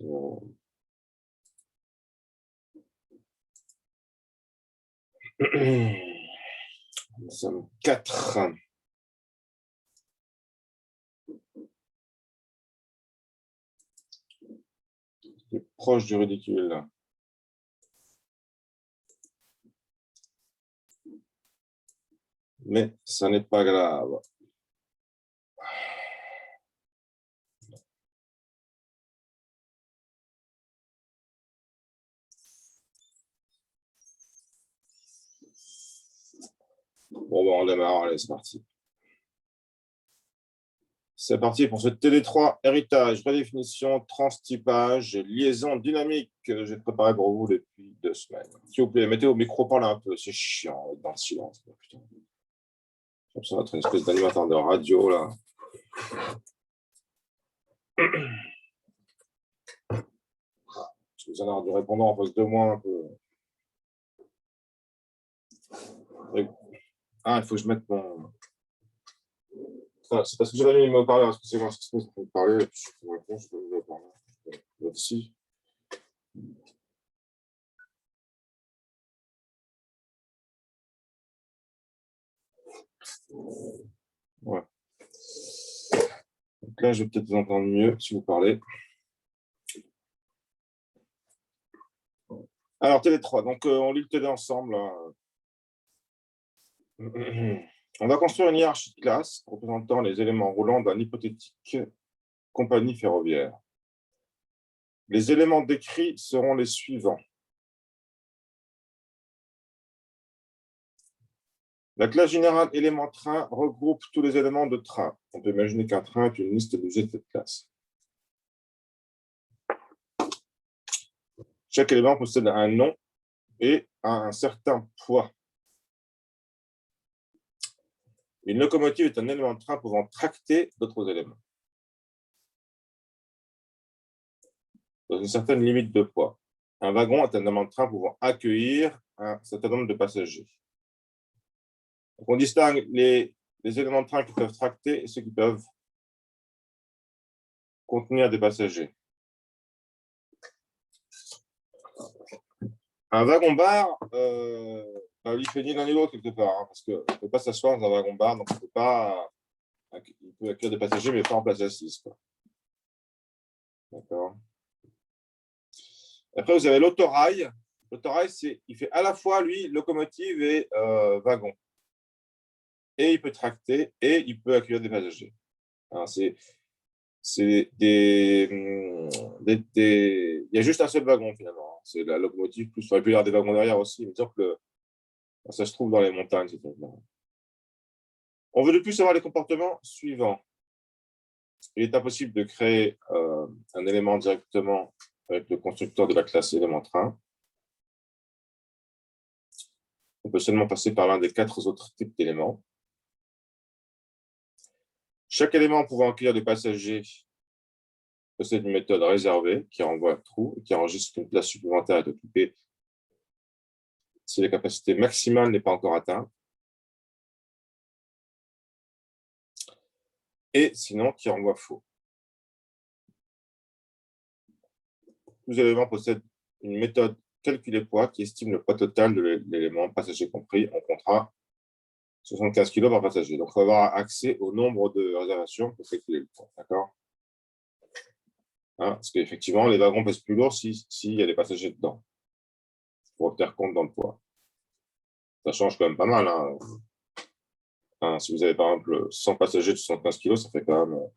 Nous sommes 4. C'est proche du ridicule. Mais ça n'est pas grave. Bon, on démarre, allez, c'est parti. C'est parti pour ce TD3 héritage, redéfinition, transtypage, liaison dynamique que j'ai préparé pour vous depuis 2 semaines. S'il vous plaît, mettez au micro, parlez un peu, c'est chiant dans le silence. Putain. Comme ça, être une espèce d'animateur de radio là. Vous en avez du répondant en face de moi un peu. Ah, il faut que je mette mon. C'est parce que j'avais mis mon parler, excusez-moi, c'est ce que je peux parler, et puis je peux répondre, je peux vous parler. Merci. Ouais. Donc là, je vais peut-être vous entendre mieux si vous parlez. Alors, TD3, donc on lit le TD ensemble. On va construire une hiérarchie de classe représentant les éléments roulants d'un hypothétique compagnie ferroviaire. Les éléments décrits seront les suivants. La classe générale élément train regroupe tous les éléments de train. On peut imaginer qu'un train est une liste d'objets de cette classe. Chaque élément possède un nom et un certain poids. Une locomotive est un élément de train pouvant tracter d'autres éléments dans une certaine limite de poids. Un wagon est un élément de train pouvant accueillir un certain nombre de passagers. Donc, on distingue les éléments de train qui peuvent tracter et ceux qui peuvent contenir des passagers. Un wagon-bar, il fait ni l'un ni l'autre quelque part, hein, parce qu'on ne peut pas s'asseoir dans un wagon-bar, donc il peut accueillir des passagers, mais pas en place assise. D'accord. Après, vous avez l'autorail. L'autorail, il fait à la fois, lui, locomotive et wagon. Et il peut tracter et il peut accueillir des passagers. Il y a juste un seul wagon, finalement. C'est la locomotive, plus il aurait pu y avoir des wagons derrière aussi. Mais disons que ça se trouve dans les montagnes. On veut de plus savoir les comportements suivants. Il est impossible de créer un élément directement avec le constructeur de la classe élément train. On peut seulement passer par l'un des 4 autres types d'éléments. Chaque élément pouvant accueillir des passagers possède une méthode réservée qui renvoie à trou et qui enregistre qu'une place supplémentaire est occupée si la capacité maximale n'est pas encore atteinte. Et sinon, qui renvoie faux. Tous les éléments possèdent une méthode calculée poids qui estime le poids total de l'élément, passager compris. On comptera 75 kg par passager. Donc, il faut avoir accès au nombre de réservations pour calculer le poids. D'accord ? Parce qu'effectivement, les wagons pèsent plus lourd s'il y a des passagers dedans. Il faut tenir compte dans le poids. Ça change quand même pas mal. Si vous avez par exemple 100 passagers de 75 kg, ça fait quand même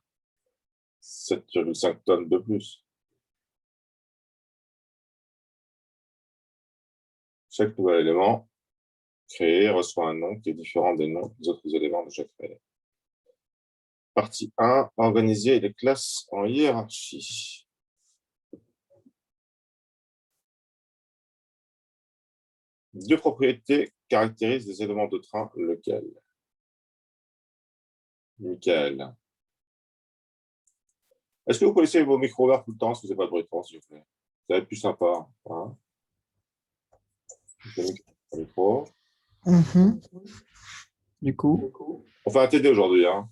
7,5 tonnes de plus. Chaque nouvel élément créé reçoit un nom qui est différent des noms des autres éléments déjà créés. Partie 1, organiser les classes en hiérarchie. Deux propriétés caractérisent les éléments de train, lequel? Michael. Est-ce que vous pouvez laisser vos micros ouverts tout le temps si vous n'avez pas de bruit de fond, s'il vous plaît? Ça va être plus sympa. Hein? Micro. Du coup, On fait un TD aujourd'hui. Hein?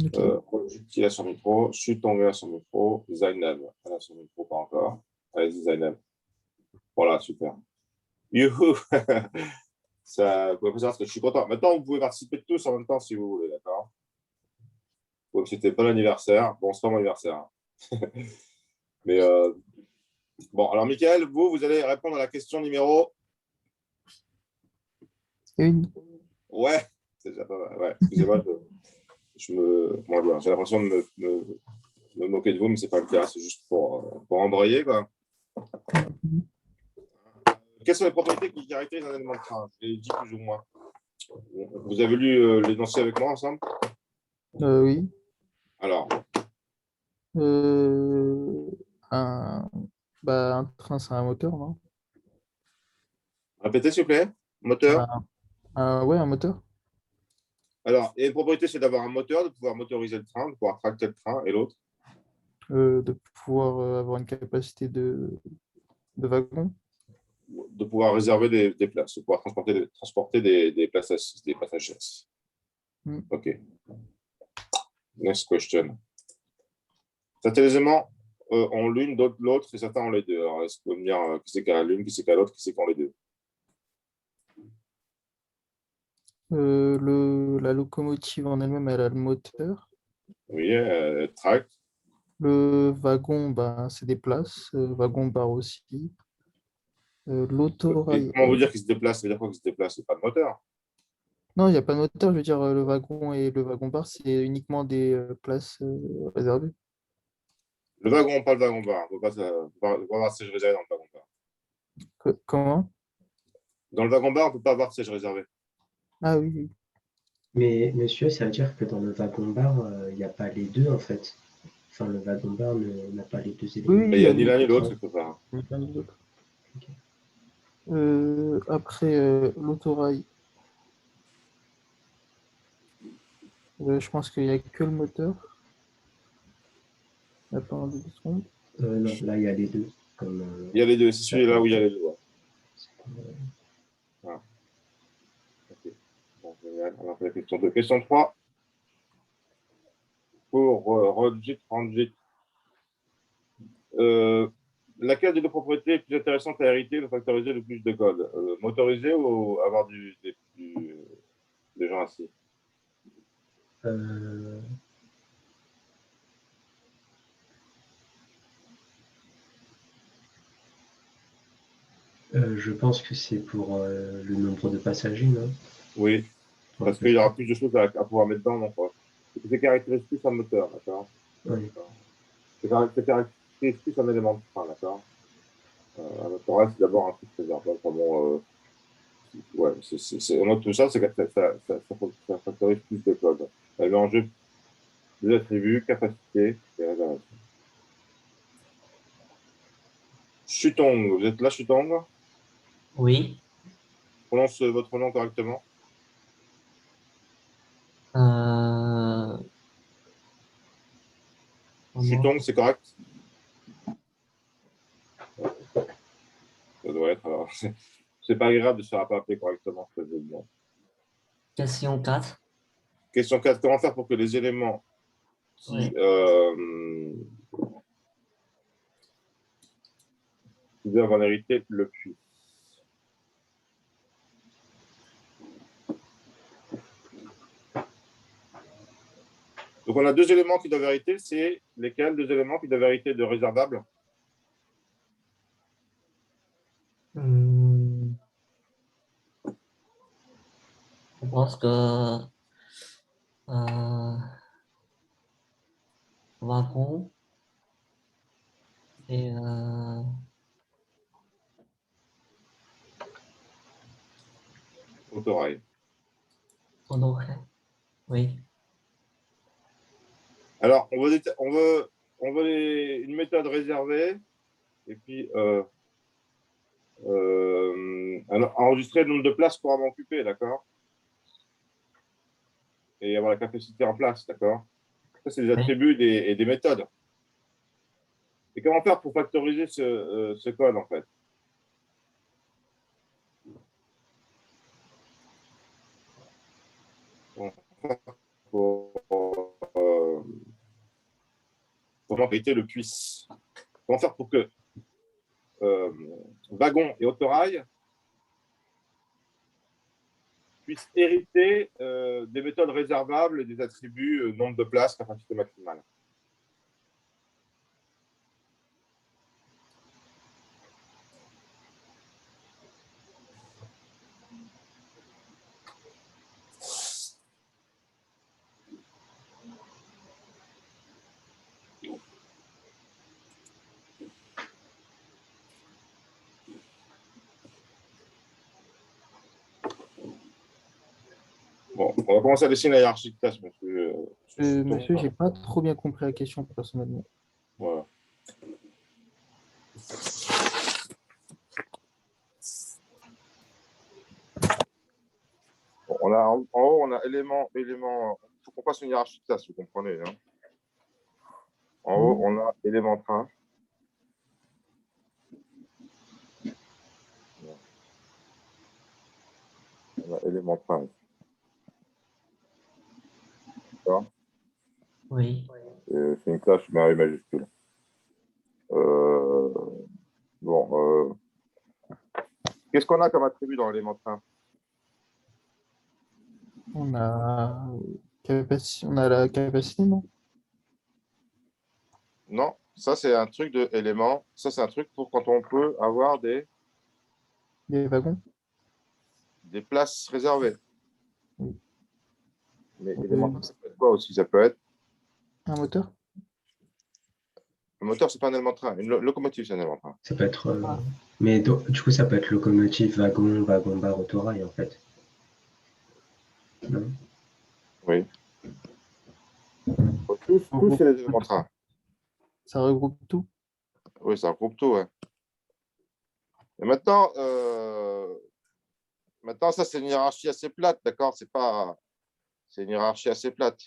Ok. Qui a son micro, Chutong a son micro, Zainab elle a son micro, pas encore. Allez-y, Zainab. Voilà, super. Youhou. Ça, vous pouvez savoir que je suis content. Maintenant, vous pouvez participer tous en même temps si vous voulez, d'accord? Bon, c'était pas l'anniversaire. Bon, c'est pas mon anniversaire, hein. Mais bon, alors, Michael, vous allez répondre à la question numéro. Une. Ouais, c'est déjà pas mal. Ouais, excusez-moi, comment dire, j'ai l'impression de me moquer de vous, mais c'est pas le cas. C'est juste pour embrayer, quoi. Mhm. Quelles sont les propriétés qui caractérisent un élément de train? Je l'ai dit plus ou moins. Vous avez lu l'énoncé avec moi ensemble? Oui. Alors, Euh, un, un train, c'est un moteur, non? répétez, s'il vous plaît. Moteur. Ouais, un moteur. Alors, il y a une propriété, c'est d'avoir un moteur, de pouvoir motoriser le train, de pouvoir tracter le train, et l'autre, De pouvoir avoir une capacité de wagon. de pouvoir réserver des places, de pouvoir transporter des places assises, des passagers. Mm. OK. Next question. Certains éléments ont l'une, d'autres l'autre, et certains ont les deux. Alors, est-ce que vous pouvez me dire qui c'est qui a l'une, qui c'est qui a l'autre, qui c'est qui ont les deux? La locomotive en elle-même, elle a le moteur. Oui, track. Le wagon, c'est des places. Wagon-bar aussi. Et L'autorail. comment vous dire qu'il se déplace? Ça veut dire quoi qu'il se déplace? C'est pas de moteur. Non, il n'y a pas de moteur. Je veux dire, le wagon et le wagon-bar, c'est uniquement des places réservées. Le wagon, pas le wagon-bar. On ne peut pas avoir de siège réservé dans le wagon-bar. Comment? Dans le wagon-bar, on ne peut pas avoir de siège réservé. Ah oui, oui. Mais monsieur, ça veut dire que dans le wagon-bar, il n'y a pas les deux en fait. Enfin, le wagon-bar n'a pas les deux Oui, éléments. oui, Il il y n'y a a ni les l'un ni deux. l'autre quelque part. Il y a plein d'autres. Après, l'autorail, je pense qu'il n'y a que le moteur. Attends 2 secondes. Non, là, il y a les deux. Comme Il y a les deux. C'est ça celui-là où il y a les deux. Ouais. peut- Voilà. OK. Bon, génial. On a fait la question 2. Question 3 pour Rodjit Ranjit. Euh, laquelle des deux propriétés est plus intéressante à hériter ou factoriser le plus de code? Motoriser ou avoir des gens assis? euh, je pense que c'est pour le nombre de passagers, non? Oui, Ouais, parce à peu qu'il y près. aura plus de choses à pouvoir mettre dedans. Donc, c'est caractérise plus un moteur, d'accord? Ouais. C'est caractérise plus un élément de frein, d'accord? Un moteur, c'est d'abord un truc réservable. Enfin, bon, ouais, on note tout ça, c'est que ça factorise plus de code. Elle met en jeu des attributs, capacités et réservations. Chutong, vous êtes là, Chutong? Oui. Prononce votre nom correctement. Euh, Chutong, c'est correct? Ça doit être. Alors, c'est pas agréable de se faire pas appeler correctement, ce que je veux dire. Question 4. Question 4. Comment faire pour que les éléments Oui. qui doivent en hériter le puissent? Donc, on a deux éléments qui doivent hériter. C'est lesquels? Deux éléments qui doivent hériter de réservables? Hmm, je pense que euh, wagon et Autorail. honoré. Oui. Alors, on veut une méthode réservée et puis enregistrer le nombre de places pour avoir occupé, d'accord? Et avoir la capacité en place, d'accord? Ça, c'est des Oui. attributs et des méthodes. Et comment faire pour factoriser ce code, en fait? Pour comment hériter le puisse. Comment faire pour que wagon et autorail puissent hériter des méthodes réservables et des attributs nombre de places, capacité maximale. Bon, on va commencer à dessiner la hiérarchie de classe, monsieur. Monsieur, j'ai pas trop bien compris la question personnellement. Voilà. Bon, on a, en haut, on a éléments. Il faut qu'on fasse une hiérarchie de classe, vous comprenez. Hein. En haut, on a élément train. On a élément train. D'accord. Oui. C'est une classe majuscule. Bon. Qu'est-ce qu'on a comme attribut dans l'élément train? On a la capacité, non? Non, ça c'est un truc de élément. Ça c'est un truc pour quand on peut avoir des Wagons? places réservées. Oui. Mais élément, ça peut être quoi aussi? Ça peut être Un moteur? un moteur, c'est pas un élément de train. Une locomotive, c'est un élément de train. Ça peut être. Mais du coup, ça peut être locomotive, wagon, wagon-bar, autorail, en fait. Non? Oui. Tous c'est les éléments de train. Ça regroupe tout? Oui, ça regroupe tout, ouais. Et maintenant, ça, c'est une hiérarchie assez plate, d'accord? C'est une hiérarchie assez plate.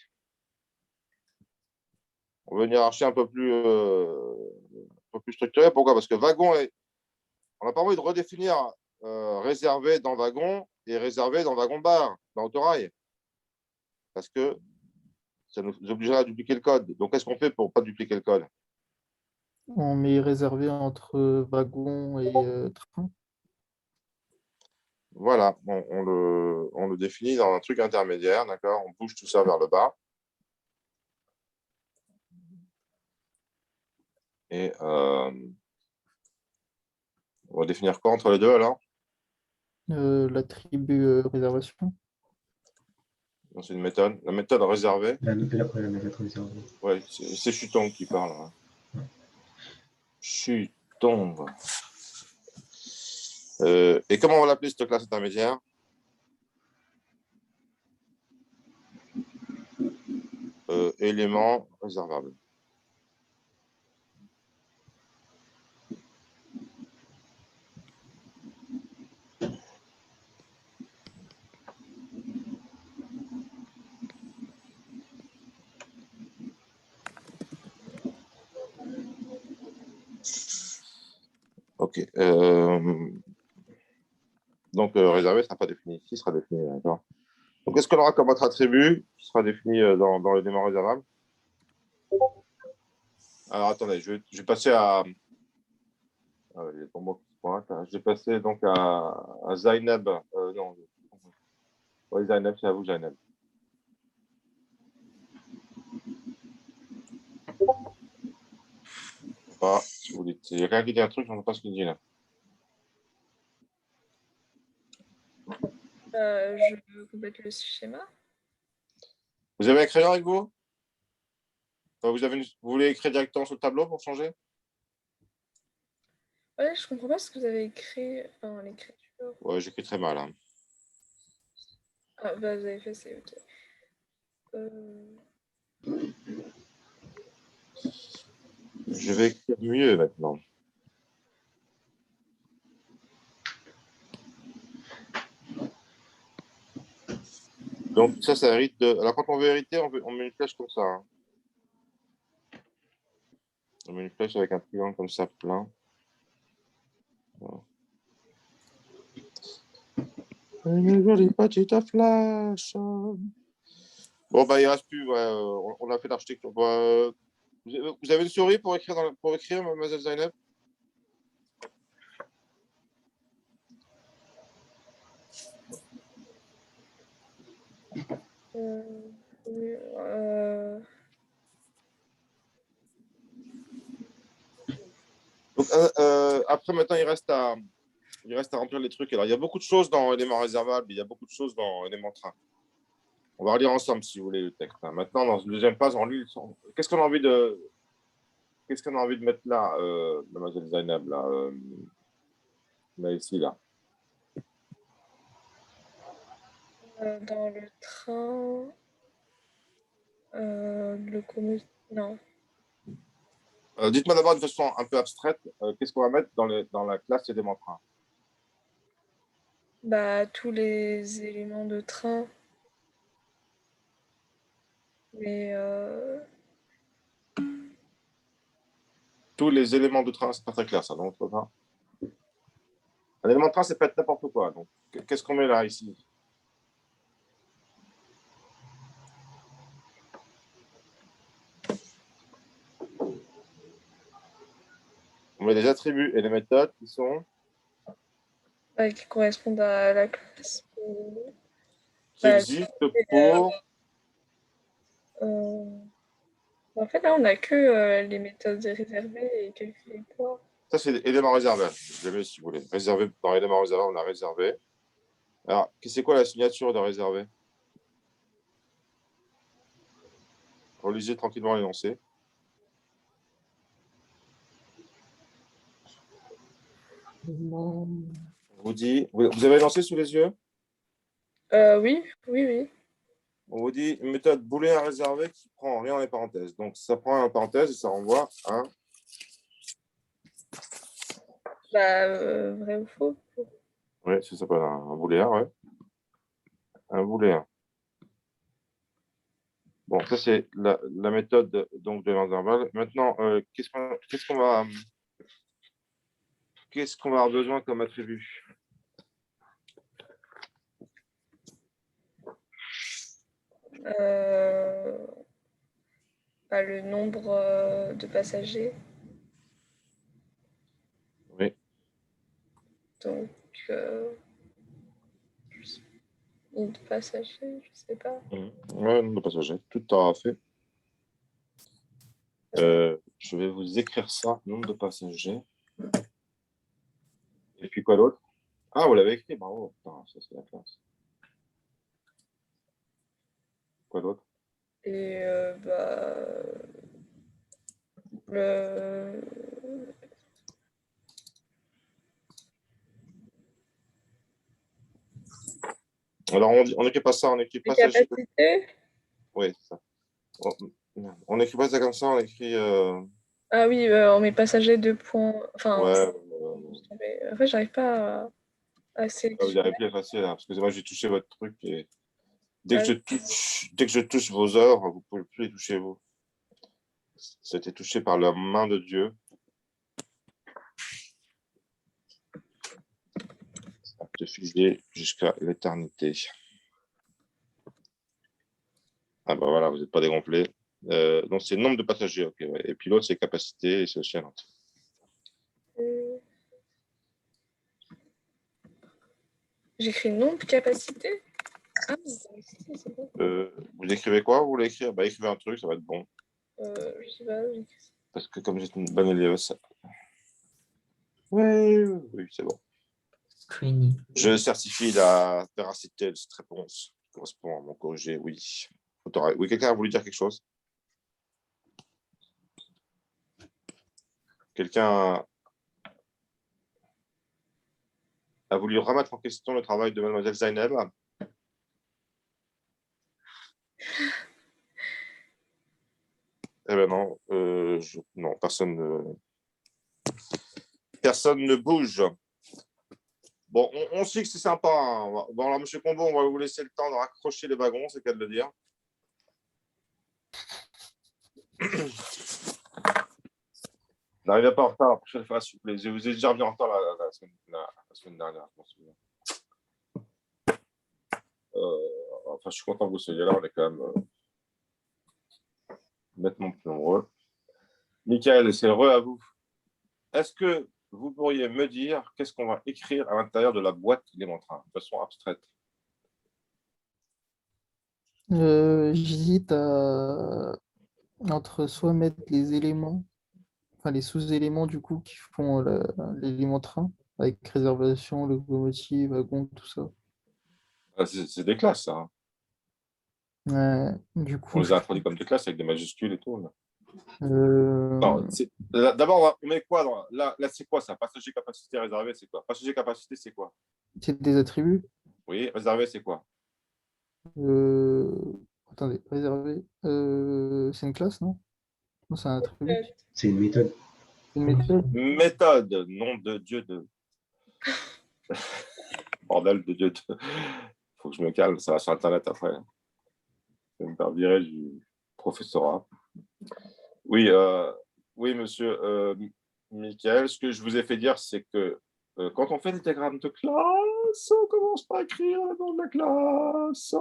On veut une hiérarchie un peu plus structurée. Pourquoi? Parce que wagon, on n'a pas envie de redéfinir réservé dans wagon et réservé dans wagon-bar, dans autorail. Parce que ça nous obligerait à dupliquer le code. Donc, qu'est-ce qu'on fait pour ne pas dupliquer le code? On met réservé entre wagon et train. Voilà, on le définit dans un truc intermédiaire, d'accord? On bouge tout ça vers le bas. Et on va définir quoi entre les deux alors? L'attribut réservation. C'est une méthode. La méthode réservée. La méthode réservée. Oui, c'est Chuton qui parle. Hein. Chuton. Et comment on va l'appeler cette classe intermédiaire? Élément réservable. Ok. Donc, réservé ne sera pas défini ici, sera défini. D'accord. Donc, qu'est-ce qu'on aura comme autre attribut qui sera défini dans l'élément réservable? Alors, attendez, je vais passer à. Il y a ton mot qui se pointe. Je vais passer donc à Zainab. Non. Oui, Zainab, c'est à vous, Zainab. Pas, si vous dites. Il y a quelqu'un qui dit un truc, je ne sais pas ce qu'il dit là. Je complète le schéma. Vous avez un crayon avec vous? Enfin, vous voulez écrire directement sur le tableau pour changer? Ouais, je comprends pas ce que vous avez écrit en l'écriture. Ouais, j'écris très mal. Hein. Ah, bah, vous avez fait, c'est ok. Je vais écrire mieux maintenant. Donc, ça hérite de. Alors, quand on veut hériter, on met une flèche comme ça. Hein. On met une flèche avec un triangle comme ça, plein. Voilà. Une jolie petite flèche. Bon, bah, il ne reste plus. Ouais, on a fait l'architecture. Vous avez une souris pour écrire, mademoiselle Zainab? Oui, Donc, après, maintenant, il reste à remplir les trucs. Alors, il y a beaucoup de choses dans éléments réservables, il y a beaucoup de choses dans éléments train. On va relire ensemble, si vous voulez, le texte. Maintenant, dans la deuxième page, on lit. Qu'est-ce qu'on a envie de mettre là, mademoiselle Zainab, là, ici, là? dans le train, non. Dites-moi d'abord de façon un peu abstraite, qu'est-ce qu'on va mettre dans la classe éléments train? Bah, tous les éléments de train. Mais Tous les éléments de train, c'est pas très clair, ça, donc on peut pas. Un élément de train, c'est pas être n'importe quoi. Donc, qu'est-ce qu'on met là, ici? On met les attributs et les méthodes qui sont qui correspondent à la classe. qui Bah, existent pour. En fait, là, on n'a que les méthodes réservées et calculer quoi. Ça, c'est éléments réservés. Je les mets si vous voulez. Réservé, dans éléments réservés, on a réservé. Alors, c'est quoi la signature de réservé? Relisez tranquillement l'énoncé. Vous dit, vous avez l'énoncé sous les yeux? Oui, oui, oui. On vous dit une méthode booléen réservée qui prend rien dans les parenthèses. Donc, ça prend en parenthèse et ça renvoie à Vrai ou faux. Oui, ça s'appelle un booléen, ouais. Un booléen. Bon, ça, c'est la méthode donc, de l'intervalle. Maintenant, qu'est-ce qu'on va avoir besoin comme attribut? Le nombre de passagers. Oui. Donc, de passagers, je sais pas. Ouais, nombre de passagers. Tout aura fait. Je vais vous écrire ça, nombre de passagers. Et puis quoi d'autre? Ah, vous l'avez écrit, bravo. Putain, ça, c'est la classe. Quoi d'autre? Et le... Alors, on n'écrit pas ça, on écrit les passager. capacités. Oui, c'est ça. On n'écrit pas ça comme ça, on écrit. Ah oui, on met passager 2 points. Enfin, Ouais. en fait, j'arrive pas à Vous sélectionner. arrivez plus à passer là, parce que moi j'ai touché votre truc et dès Ah que je touche vos œuvres, vous ne pouvez plus les toucher vous. Ça a été touché par la main de Dieu. Ça va te figer jusqu'à l'éternité. Ah bah voilà, vous n'êtes pas dégonflé. Donc c'est le nombre de passagers, ok. Ouais. Et puis l'autre c'est capacité et c'est aussi un autre. J'écris nombre, capacité. Ah, c'est bon. Vous écrivez quoi? Vous voulez écrire? Bah écrivez un truc, ça va être bon. Je sais pas, j'écris ça. Parce que comme j'étais une bonne élève, ça. Oui, c'est bon. Screening. Je certifie la véracité de cette réponse qui correspond à mon corrigé, oui. Oui, quelqu'un a voulu dire quelque chose? Quelqu'un a voulu remettre en question le travail de mademoiselle Zainab? Eh bien non, non, personne ne bouge. Bon, on sait que c'est sympa. Hein. Bon, alors, monsieur Combo, on va vous laisser le temps de raccrocher les wagons, c'est le cas de le dire. N'arrivez pas en retard la prochaine fois, s'il vous plaît. Je vous ai déjà revenu en retard la semaine dernière, je m'en souviens. Je suis content que vous soyez là, on est quand même nettement plus nombreux. Michael, c'est re à vous. Est-ce que vous pourriez me dire qu'est-ce qu'on va écrire à l'intérieur de la boîte élémentaire, de façon abstraite? J'hésite entre soit mettre les éléments, enfin les sous-éléments du coup qui font l'élément train, avec réservation, locomotive, wagon, tout ça. Ah, c'est des classes, ça, hein. Du On coup, les a introduits comme des classes avec des majuscules et tout. Là. euh, Non, d'abord, on met quoi là, c'est quoi ça? Passager capacité réservé, c'est quoi? Passager capacité, c'est quoi? c'est des attributs. Oui, réservé, c'est quoi? Euh, Attendez, réservé. C'est une classe, non? Non, c'est un attribut. C'est une méthode. C'est une méthode. Méthode, nom de Dieu de. Bordel de Dieu de. Faut que je me calme, ça va sur Internet après. Je vais me faire virer du professorat. Oui, oui, monsieur Michael, ce que je vous ai fait dire, c'est que quand on fait des diagrammes de classe, on commence par écrire le nom de la classe.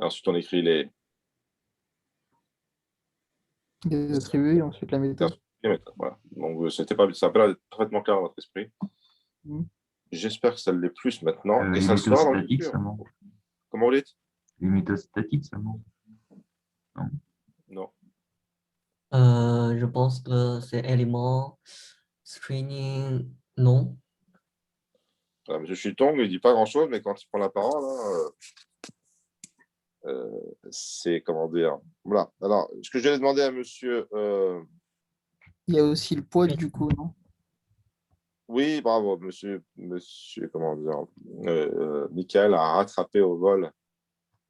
Et ensuite, on écrit les Des attributs, et ensuite la méthode. méthodes. Voilà. Donc, c'était pas, ça a pas l'air d'être parfaitement clair dans votre esprit. Mhm. J'espère que ça l'est plus maintenant. Et Les ça méthodes sera dans le statiques futur. seulement. Comment vous dites? Les méthodes statiques seulement. Non. Je pense que c'est élément screening, non. Voilà, monsieur Chutong, il ne dit pas grand-chose, mais quand il prend la parole, là, c'est, comment dire... Voilà. Alors, ce que j'allais demander à monsieur... Il y a aussi le poids du coup, non? Oui, bravo, monsieur, comment dire, Michael a rattrapé au vol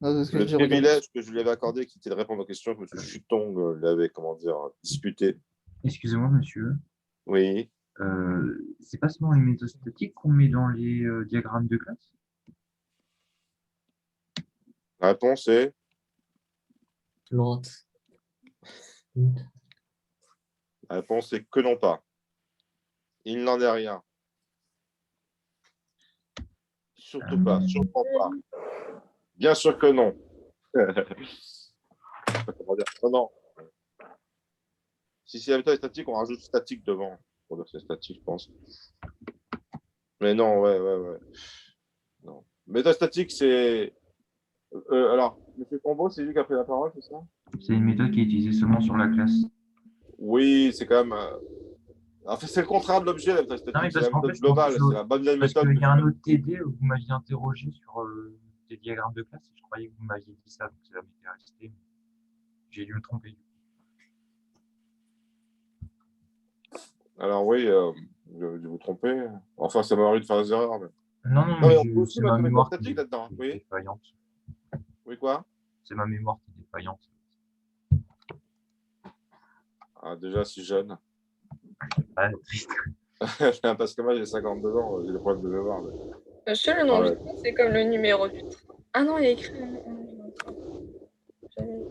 Non, parce que le j'ai regardé. privilège que je lui avais accordé, qui était de répondre aux questions que monsieur Chutong lui avait, comment dire, disputé. Excusez-moi, monsieur. Oui, C'est pas seulement les méthodes statiques qu'on met dans les diagrammes de classe? la réponse est... L'autre. La réponse est que non pas. Il n'en est rien. Surtout pas, sûrement pas. Bien sûr que non. Comment dire? Non, non. Si c'est la méthode statique, on rajoute statique devant. Pour dire que c'est statique, je pense. Mais non, ouais. Non. Méthode statique, c'est... alors, M. Combo, c'est lui qui a pris la parole, c'est ça? C'est une méthode qui est utilisée seulement sur la classe. Oui, c'est quand même... En fait, c'est le contraire de l'objet, la méthode Non, mais statique. C'est parce la qu'en méthode fait, je globale. pensais C'est la bonne parce méthode. qu'il y a un autre TD où vous m'aviez interrogé sur des diagrammes de classe et je croyais que vous m'aviez dit ça, donc ça m'était resté. J'ai dû me tromper. Alors oui, je vais vous tromper. Enfin, ça m'arrive de faire des erreurs. Mais... Non, Non, mais on peut aussi c'est mettre ma une méthode mémoire qui statique là-dedans. est Oui. défaillante. Oui, quoi? C'est ma mémoire qui est défaillante. Ah, déjà si jeune. Ah, triste. Parce que moi, j'ai 52 ans, j'ai des problèmes de mémoire. Mais... Monsieur, le nom Ah ouais. du train, c'est comme le numéro du train. Ah non, il y a écrit J'avais-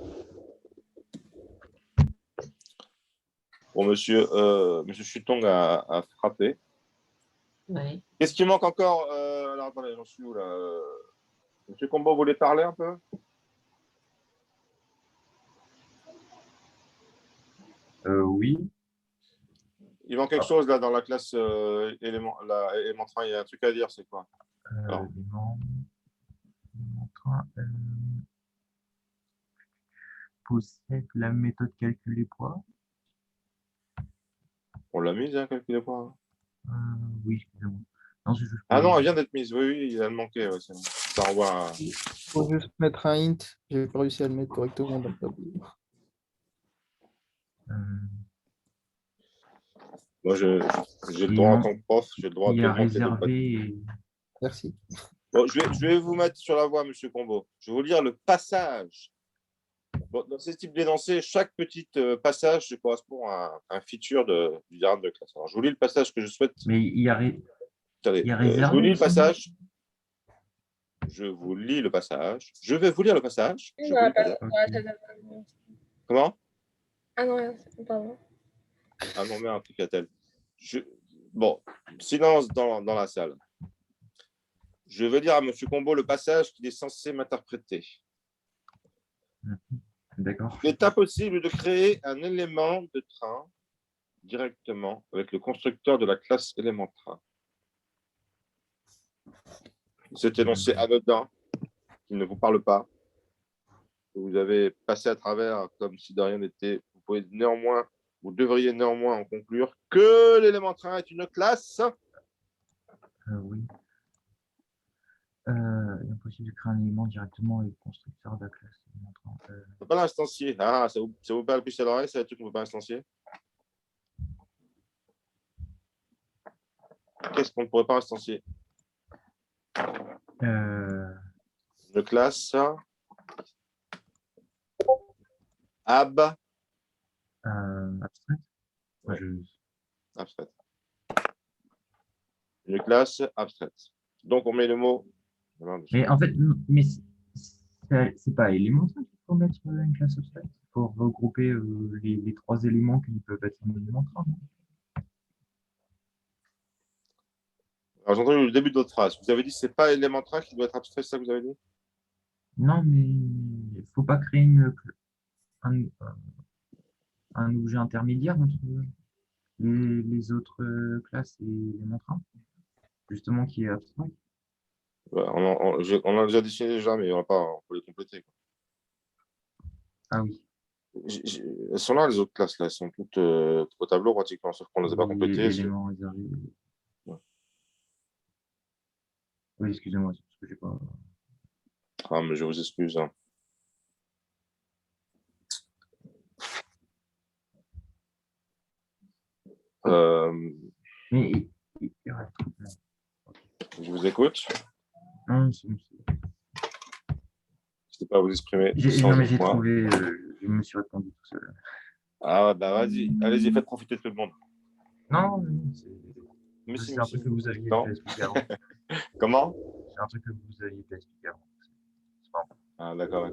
Bon, monsieur Chutong a frappé. Oui. Qu'est-ce qui manque encore? Alors, attendez, j'en suis où là? Monsieur Combo, vous voulez parler un peu? Oui. Il manque quelque chose là dans la classe élément 1. Il y a un truc à dire, c'est quoi? Train, possède la méthode calcul des poids. On l'a mise, hein, calculer quoi? Oui, excusez-moi. Non, c'est juste Ah que- non, elle vient d'être mise. Oui, elle manquait. Ouais, ça renvoie à... Faut juste mettre un int. J'ai pas réussi à le mettre correctement dans le tableau. Moi, j'ai le Et droit en non, tant que prof, j'ai le droit il de y a montrer des réservé et... Merci. Bon, je vais vous mettre sur la voie, monsieur Combo. Je vais vous lire le passage. Bon, dans ces types d'énoncés, chaque petit passage correspond à un feature du diagramme de classe. Alors, je vous lis le passage que je souhaite. Mais il y a, Attendez, il y a je vous réservé lis le aussi. passage. Je vous lis le passage. Je vais vous lire le passage. Je vous lis le passage. Comment? Ah non, pardon. Ah non, merde, truc-a-t-elle. Bon, silence dans la salle. Je vais dire à monsieur Combo le passage qu'il est censé m'interpréter. D'accord. Il est impossible de créer un élément de train directement avec le constructeur de la classe Elementra. Cet énoncé anodin qui ne vous parle pas, que vous avez passé à travers comme si de rien n'était, vous devriez néanmoins en conclure que l'élémentrain est une classe. Oui. Il est impossible de créer un élément directement avec le constructeur de la classe. On ne peut pas l'instancier. Ah, ça vous parle plus à l'oreille, c'est un truc qu'on ne peut pas instancier. Qu'est-ce qu'on ne pourrait pas instancier? Une classe abstraite. Ouais. Abstraite. Une classe abstraite. Donc, on met le mot. Mais en fait, mais c'est pas élémentaire qu'il faut mettre une classe abstraite. Il faut regrouper les trois éléments qui peuvent être un élémentaire. Alors, j'ai entendu le début de votre phrase. Vous avez dit que ce n'est pas élémentaire qui doit être abstrait, c'est ça que vous avez dit? Non, mais il ne faut pas créer un objet intermédiaire entre les autres classes et l'élémentaire, justement, qui est abstrait. Ouais, on a déjà dessiné déjà, mais on peut les compléter. Quoi. Ah oui. Elles sont là, les autres classes, là. Elles sont toutes au tableau pratiquement, sauf qu'on ne les a pas complétées. Éléments réservés. Ouais. Oui, excusez-moi, c'est parce que j'ai pas. Ah, mais je vous excuse. Hein. Mais je vous écoute. Non, N'hésitez pas à vous exprimer. Non, mais j'ai trouvé, je me suis répondu tout seul. Ah, bah vas-y, allez-y, faites profiter tout le monde. Non, c'est un truc que vous aviez déjà expliqué avant. Comment? C'est un truc que vous aviez déjà expliqué avant. Ah, d'accord.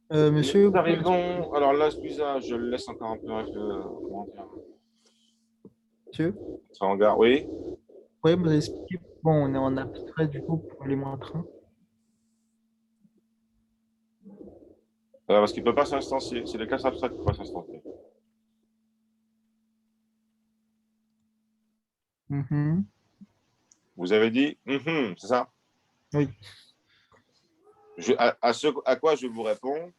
Monsieur, nous arrivons. Alors là, Squeeza, je le laisse encore un peu comment dire. monsieur? Ça en gare, oui. Vous pouvez me expliquer pourquoi on est en abstrait du coup pour l'élémentrain? Parce qu'il ne peut pas s'instancier. C'est les classes abstraites qui peuvent s'instancier. Vous avez dit c'est ça? Oui. À quoi je vous réponds?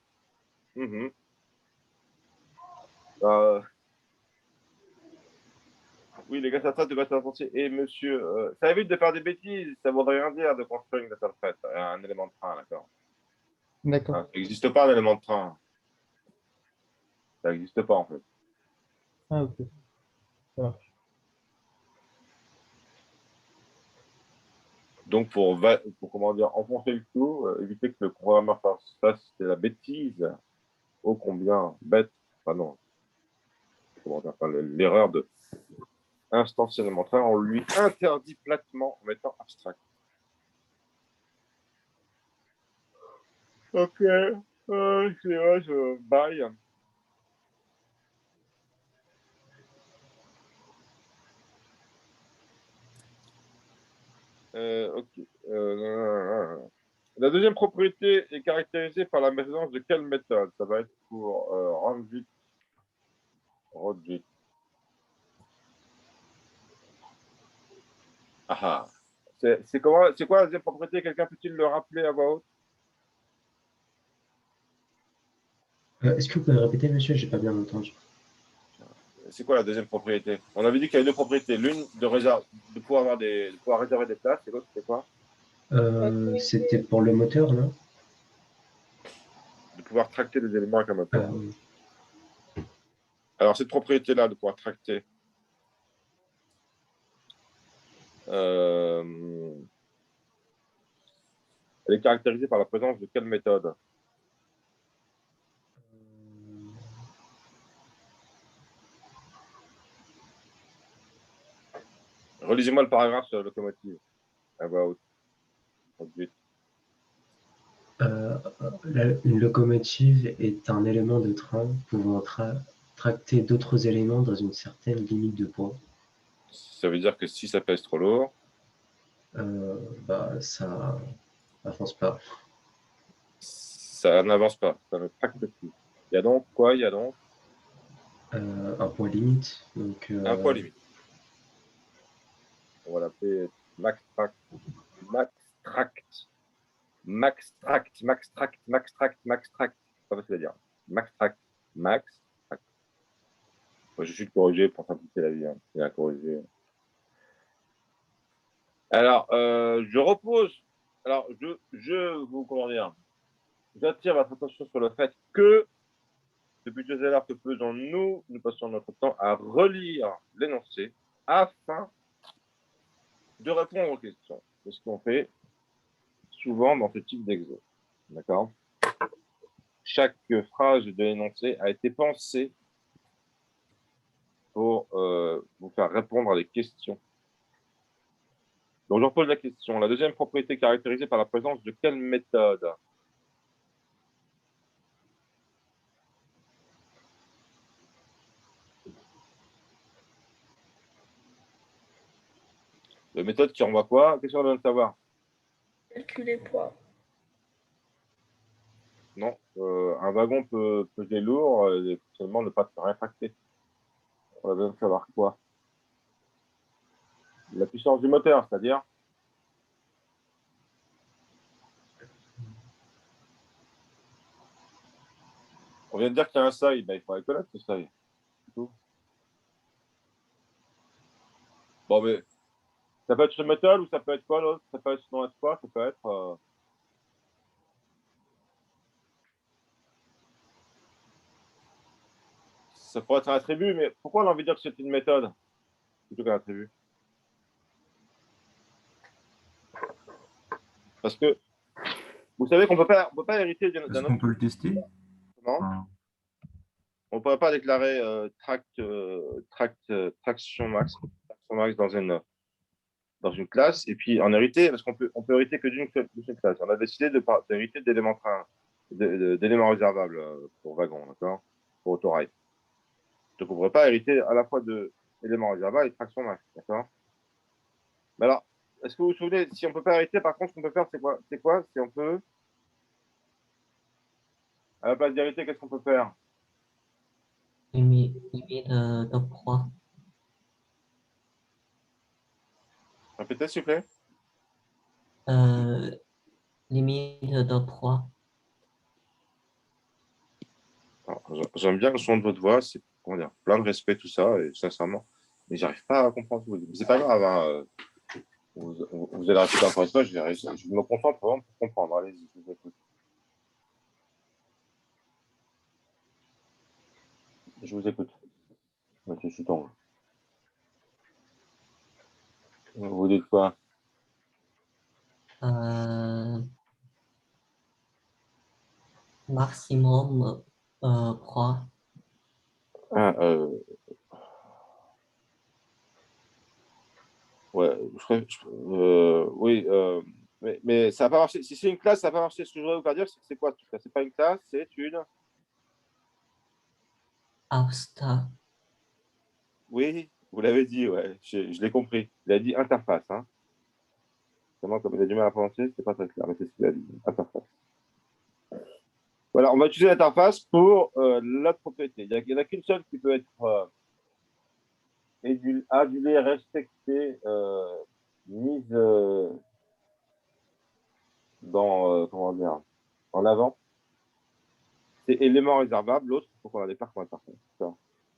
Oui, les classes abstraites peuvent s'instancier. Et monsieur, ça évite de faire des bêtises. Ça ne voudrait rien dire de construire une classe abstraite, un élément de train, d'accord? D'accord. Ça n'existe pas un élément de train. Ça n'existe pas en fait. Ah, ok. Ça marche. Donc, pour comment dire, enfoncer le clou, éviter que le programmeur fasse la bêtise, ô combien bête, enfin non, comment dire, l'erreur de instance élémentaire, on lui interdit platement en mettant abstract. Ok, c'est vrai, je baille. Ok. La deuxième propriété est caractérisée par la présence de quelle méthode? Ça va être pour Ranjit. Ah. C'est quoi la deuxième propriété? Quelqu'un peut-il le rappeler à voix haute? Est-ce que vous pouvez répéter, monsieur? J'ai pas bien entendu. C'est quoi la deuxième propriété? On avait dit qu'il y avait deux propriétés. L'une de pouvoir réserver des places, et l'autre c'était quoi? C'était pour le moteur, non? De pouvoir tracter des éléments avec un moteur. Oui. Alors cette propriété-là, de pouvoir tracter, elle est caractérisée par la présence de quelle méthode? Relisez-moi le paragraphe sur la locomotive. À voix haute. Une locomotive est un élément de train pouvant tracter d'autres éléments dans une certaine limite de poids. Ça veut dire que si ça pèse trop lourd, ça n'avance pas. Ça n'avance pas, ça ne tracte plus. Il y a donc quoi? Il y a donc Un point limite. Donc, Un point limite. On va l'appeler maxtract. Maxtract. Maxtract. Maxtract. Maxtract. Maxtract. C'est pas facile à dire. Maxtract. Max. Moi, je suis corrigé pour simplifier la vie. Hein. Il a corrigé. Alors, je repose. Alors, comment dire, j'attire votre attention sur le fait que, depuis 2 heures que faisons-nous, nous passons notre temps à relire l'énoncé afin de répondre aux questions. C'est ce qu'on fait souvent dans ce type d'exo. D'accord? Chaque phrase de l'énoncé a été pensée pour vous faire répondre à des questions. Donc, je repose la question. La deuxième propriété caractérisée par la présence de quelle méthode? La méthode qui renvoie quoi? Qu'est-ce qu'on vient de savoir? Calculer poids. Non. Un wagon peut peser lourd et seulement ne pas se faire impacter. On a besoin de savoir quoi? La puissance du moteur, c'est-à-dire? On vient de dire qu'il y a un seuil, ben, il faudrait connaître ce seuil. Tout. Bon, mais ça peut être ce méthode ou ça peut être quoi l'autre? Ça peut être non être quoi? Ça peut être. Ça pourrait être un attribut, mais pourquoi on a envie de dire que c'est une méthode plutôt qu'un attribut? Parce que vous savez qu'on ne peut pas hériter d'un Est-ce qu'on peut le tester? Non. Enfin, On ne pourrait pas déclarer traction max dans une classe et puis en hériter, parce on peut hériter que d'une classe. On a décidé d'hériter d'éléments d'éléments réservables pour wagon, d'accord? Pour autorail. Donc on ne pourrait pas hériter à la fois d'éléments réservables et de traction max, d'accord? Mais alors, est-ce que vous vous souvenez, si on ne peut pas hériter, par contre, ce qu'on peut faire, c'est quoi? C'est on peut, à la place d'hériter, qu'est-ce qu'on peut faire? Limite de poids. Répétez, s'il vous plaît. Limite de poids. J'aime bien le son de votre voix, c'est comment dire, plein de respect, tout ça, et sincèrement, mais j'arrive pas à comprendre ce que vous dites. C'est pas grave, hein, vous allez répéter encore une fois, je me concentre vraiment pour comprendre. Allez-y, je vous écoute. Je vous écoute. Monsieur Souton. Vous dites quoi? Maximum poids. Ah, ouais, oui, mais ça n'a pas marché. Si c'est une classe, ça n'a pas marché. Ce que je voudrais vous faire dire, c'est quoi? C'est pas une classe, c'est une. Abstract. Oui, vous l'avez dit, ouais, je l'ai compris. Il a dit interface. Hein. Comment, comme il a du mal à prononcer, c'est pas très clair, mais c'est ce qu'il a dit. Interface. Voilà, on va utiliser l'interface pour l'autre propriété. Il n'y en a qu'une seule qui peut être adulée, respectée, mise comment dire, en avant. C'est élément réservable, l'autre, il faut qu'on la déclare comme interface.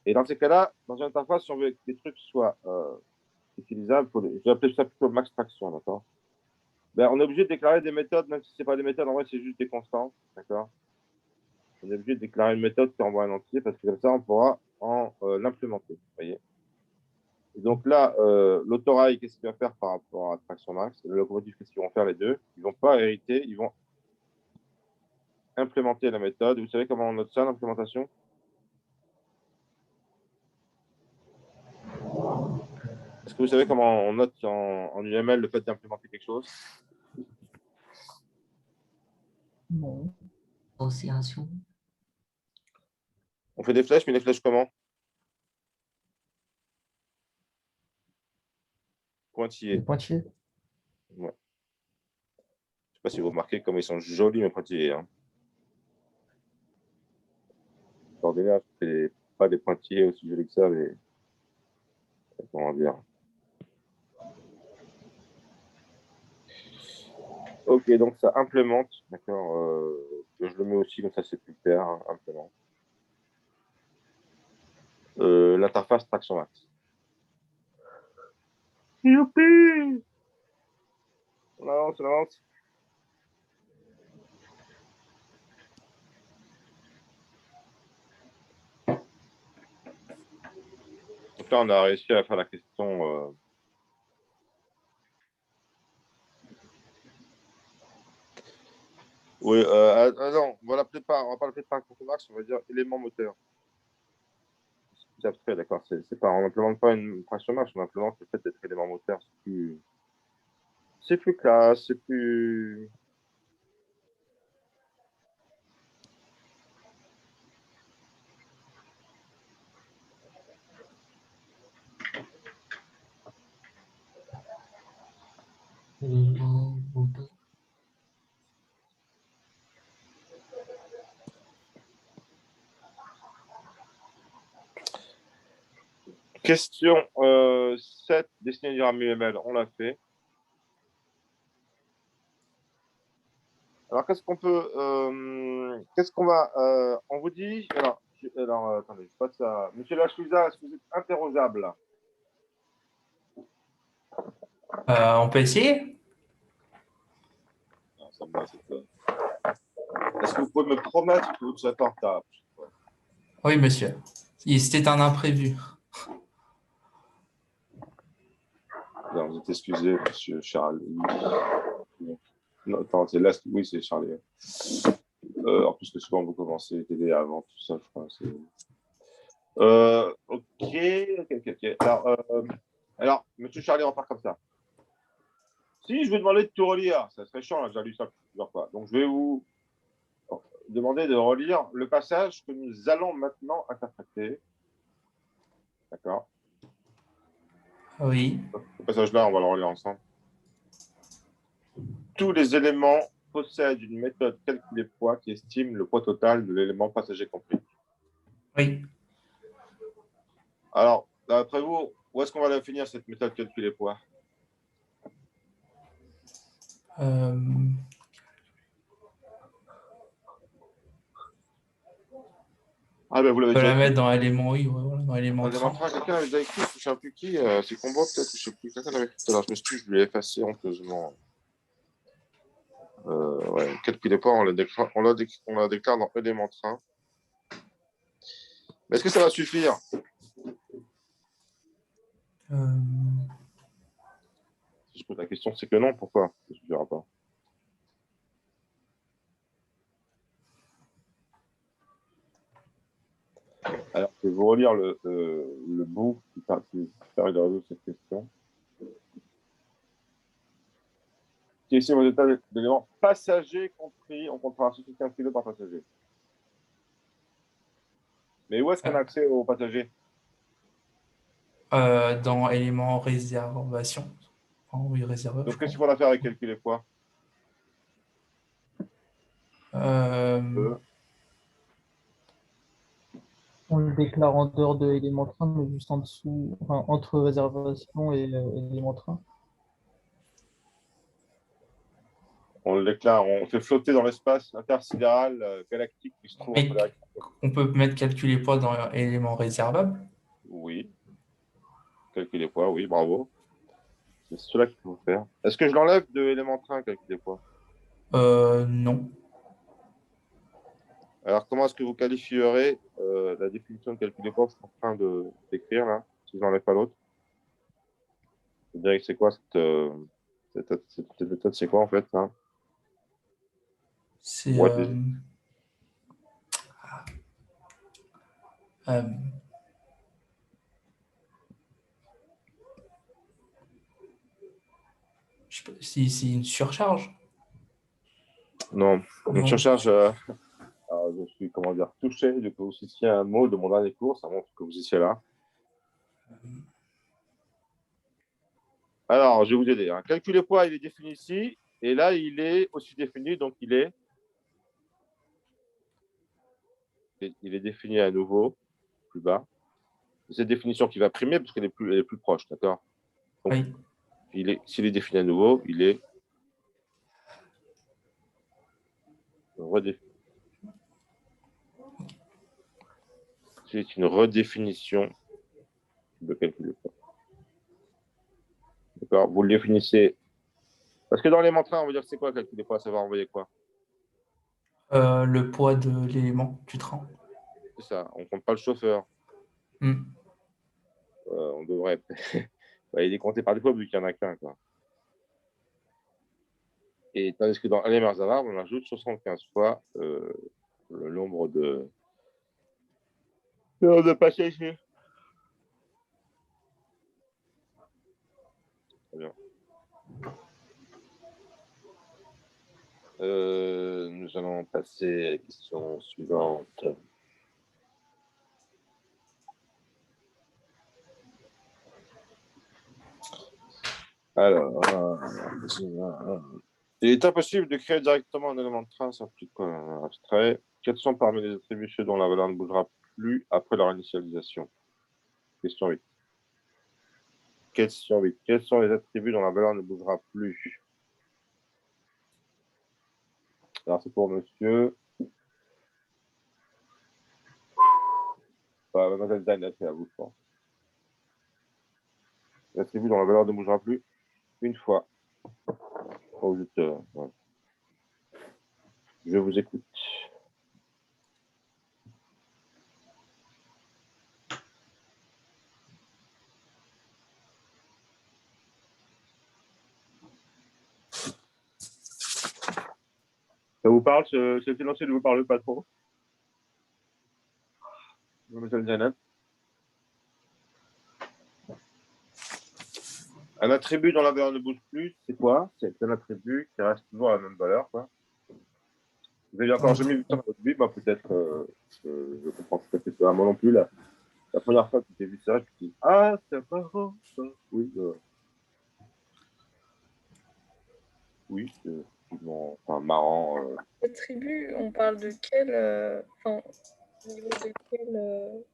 Et dans ces cas-là, dans une interface, si on veut que les trucs soient utilisables, je vais appeler ça plutôt maxtraction, d'accord? Ben, on est obligé de déclarer des méthodes, même si ce n'est pas des méthodes, en vrai, c'est juste des constantes, d'accord? On est obligé de déclarer une méthode qui envoie un entier, parce que comme ça, on pourra l'implémenter, vous voyez? Et donc là, l'autorail, qu'est-ce qu'il va faire par rapport à traction max? Le locomotive, qu'est-ce qu'ils vont faire les deux? Ils ne vont pas hériter, ils vont implémenter la méthode. Vous savez comment on note ça, l'implémentation? Est-ce que vous savez comment on note en UML le fait d'implémenter quelque chose? Non. Association. On fait des flèches, mais les flèches comment? Pointillés. Les pointillés. Ouais. Je ne sais pas si vous remarquez comme ils sont jolis, mes pointillés. Hein. Ordinaire, c'est pas des pointillés aussi jolis que ça, mais comment dire. Ok, donc ça implémente, d'accord. Je le mets aussi, comme ça c'est plus clair, hein, implémente. L'interface Traction Max. Youpi! On avance, on avance. Donc là, on a réussi à faire la question. Oui, non, on va l'appeler pas, on va pas l'appeler Traction Max, on va dire élément moteur. C'est abstrait, d'accord. On n'implémente pas une traction Max, on implémente le fait d'être élément moteur. C'est plus classe, c'est plus. élément moteur. Question 7, dessiner du RAM UML, on l'a fait. Alors, qu'est-ce qu'on va. On vous dit. Alors attendez, je passe ça. Monsieur Lachouza, est-ce que vous êtes interrogeable? On peut essayer? Non, ça me va, est-ce que vous pouvez me promettre que vous êtes en retard? Oui, monsieur. C'était un imprévu. Non, vous êtes excusé, monsieur Charles. Non, attends, c'est là. Oui, c'est Charlie. En plus que souvent vous commencez TD avant tout ça, je crois. Ok. Alors, monsieur Charlie, on part comme ça. Si je vous demandais de tout relire, ça serait chiant, j'ai lu ça plusieurs fois. Donc, je vais vous demander de relire le passage que nous allons maintenant interpréter. D'accord? Oui. Ce passage-là, on va le relire ensemble. Tous les éléments possèdent une méthode calculée poids qui estime le poids total de l'élément passager compris. Oui. Alors, d'après vous, où est-ce qu'on va la finir, cette méthode calculée poids? Ah, ben vous l'avez On peut déjà la écrit. mettre dans l'élément, oui, voilà, dans l'élément L'élément 30. 3, quelqu'un l'avait déjà écrit, je ne sais plus qui, c'est Combo peut-être, je ne sais plus. Quelqu'un l'avait écrit tout à l'heure, je me suis dit, je l'ai effacé honteusement. Ouais, calculez pas, on la déclare dans élément train. Mais est-ce que ça va suffire? Si je pose la question, c'est que non, pourquoi? Ça ne suffira pas. Alors, je vais vous relire le bout qui permet de résoudre cette question. Qui est ici mon état d'éléments passagers compris, on comptera 75 kg par passager. Mais où est-ce qu'on a accès aux passagers? Dans élément réservation. Oh, oui, réserveur. Donc, qu'est-ce qu'il faudra faire avec calculer quoi? On le déclare en dehors de l'élément train, mais juste en dessous, enfin, entre réservation et élément train. On le déclare, on fait flotter dans l'espace intersidéral galactique qui se trouve entre les rectangles. On peut mettre calculer poids dans élément réservable. Oui. Calculer poids, oui, bravo. C'est cela qu'il faut faire. Est-ce que je l'enlève de l'élément train, calculer poids? Non. Alors, comment est-ce que vous qualifierez la définition de calculer poids que je suis en train d'écrire là, si je n'enlève pas l'autre? Vous direz que c'est quoi cette méthode, c'est quoi en fait hein? C'est je sais pas si c'est une surcharge. Non, une Non. surcharge. Alors, je suis, comment dire, touché de que vous citiez un mot de mon dernier cours, ça montre que vous étiez là. Alors, je vais vous aider. Hein. Calculer poids, il est défini ici, et là, il est aussi défini, donc il est défini à nouveau. plus bas. C'est cette définition qui va primer parce qu'elle est plus proche, d'accord? Donc, Oui. s'il est défini à nouveau, il est redéfini. C'est une redéfinition de calcul. D'accord? Vous le définissez. Parce que dans les mantras, on va dire c'est quoi calculer quoi? Ça va envoyer quoi? Le poids de l'élément du train. C'est ça. On ne compte pas le chauffeur. Hmm. On devrait. Il est compté par défaut vu qu'il n'y en a qu'un. Quoi. Et tandis que dans Aller Marzavar, on ajoute 75 fois le nombre de passagers. Très bien. Nous allons passer à la question suivante. Alors, il est impossible de créer directement un élément de train sans plus abstrait. Quels sont parmi les attributs ceux dont la valeur ne bougera plus après leur initialisation? Question 8. Question 8. Quels sont les attributs dont la valeur ne bougera plus? Alors, c'est pour monsieur. Mademoiselle Zainab, c'est à vous, je pense. L'attribut dont la valeur ne bougera plus une fois. Ouais. Je vous écoute. Ça vous parle, ce silencieux ne vous parle pas trop? Mademoiselle Zainab. Un attribut dont la valeur ne bouge plus, c'est quoi? C'est un attribut qui reste toujours à la même valeur, quoi. Vous n'avez encore jamais vu ça dans votre vie, bah, peut-être, je comprends tout à fait ça. Moi non plus, la première fois que j'ai vu ça, je me suis dit, ah, c'est marrant, ça. Oui, oui, c'est effectivement marrant. Attribut, on parle de quel. Enfin, au niveau de quel.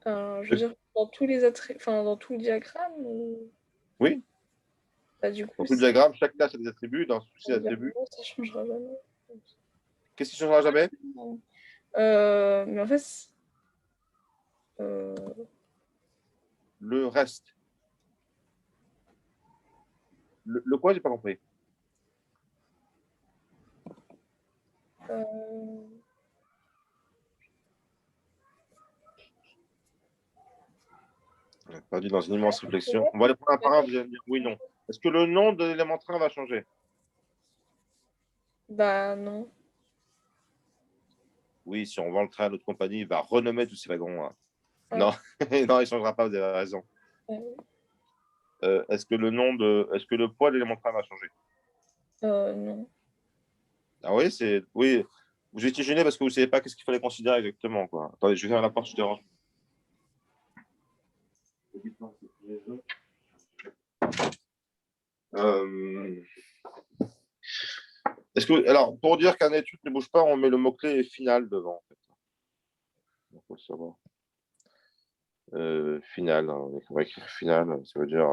Je veux dire, dans tous les attributs. Enfin, dans tout le diagramme ou... Oui. Bah, du coup, Dans tout le diagramme, chaque classe a des attributs. Dans tous ces attributs. Ça ne changera jamais. Qu'est-ce qui ne changera jamais? Mais en fait. Le reste. Le quoi, j'ai pas compris. On est perdu dans une immense réflexion. On va aller prendre un par un, vous allez me dire oui, non. Est-ce que le nom de l'élément train va changer? Bah non. Oui, si on vend le train à notre compagnie, il va renommer tous ces wagons. Hein. Ah. Non, non, il ne changera pas, vous avez raison. Est-ce que le poids de l'élément train va changer? Non. Ah oui, c'est. Oui. Vous étiez gêné parce que vous ne savez pas qu'est-ce qu'il fallait considérer exactement. Quoi. Attendez, je vais faire la porte, je te range. Est-ce que, alors, pour dire qu'un étude ne bouge pas, on met le mot-clé final devant. En fait. Il faut le savoir. Final, hein, on va écrire final, ça veut dire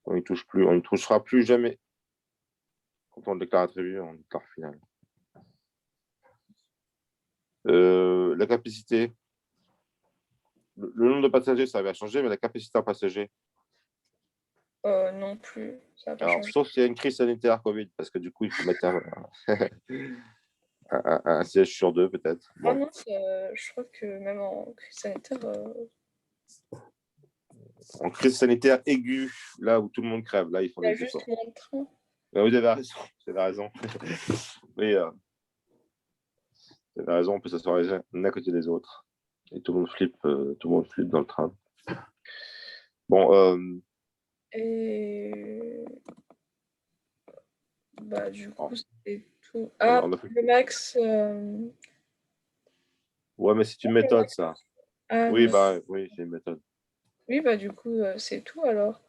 on n'y touche plus, on ne touchera plus jamais. Quand on déclare attribué, on déclare final. La capacité, le nombre de passagers, ça va changer, mais la capacité en passagers. Non plus. Ça va pas Alors, changer. sauf s'il y a une crise sanitaire Covid, parce que du coup, il faut mettre un siège sur deux, peut-être. Bon. Ah non, je crois que même en crise sanitaire. En crise sanitaire aiguë, là où tout le monde crève, là, ils font Il y a des juste efforts. moins de trains. Vous avez raison, vous avez raison. Oui, vous avez raison, on peut s'asseoir les uns à côté des autres. Et tout le monde flippe dans le train. Bon. Et. Bah, du coup, c'est tout. On Ah, a fait... le max. Ouais, mais c'est une méthode, ça. Ah, Oui, bah, oui, c'est une méthode. Oui, bah, du coup, c'est tout alors.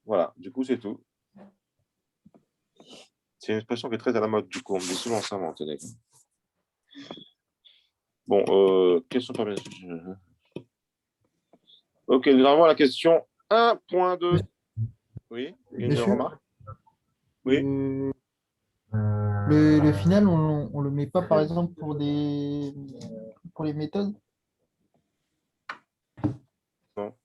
Voilà, du coup, c'est tout. C'est une expression qui est très à la mode, du coup, on me dit souvent ça, mon téléphone. Bon, question par Ok, nous avons la question 1.2. Oui, une Monsieur, remarque? Oui. Le final, on le met pas, par exemple, pour les méthodes? Non.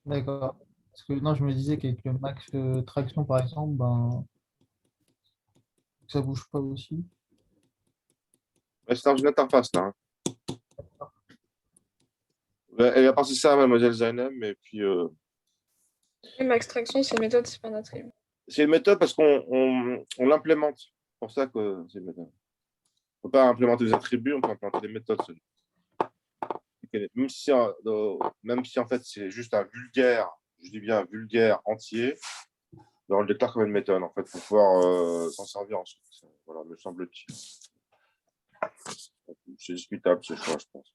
D'accord. Parce que non, je me disais qu'avec le max traction, par exemple, ben, ça bouge pas aussi. C'est dans une interface, là. Hein. Elle a pensé ça à Mademoiselle Zainem, et puis Même extraction, c'est une méthode, c'est pas un attribut. c'est une méthode parce qu'on l'implémente. C'est pour ça que c'est une méthode. On ne peut pas implémenter des attributs, on peut implémenter des méthodes. Même si en fait c'est juste un vulgaire, je dis bien un vulgaire entier, ben, on le déclare comme une méthode en fait pour pouvoir s'en servir ensuite. Voilà, me semble-t-il. C'est discutable ce choix, je pense.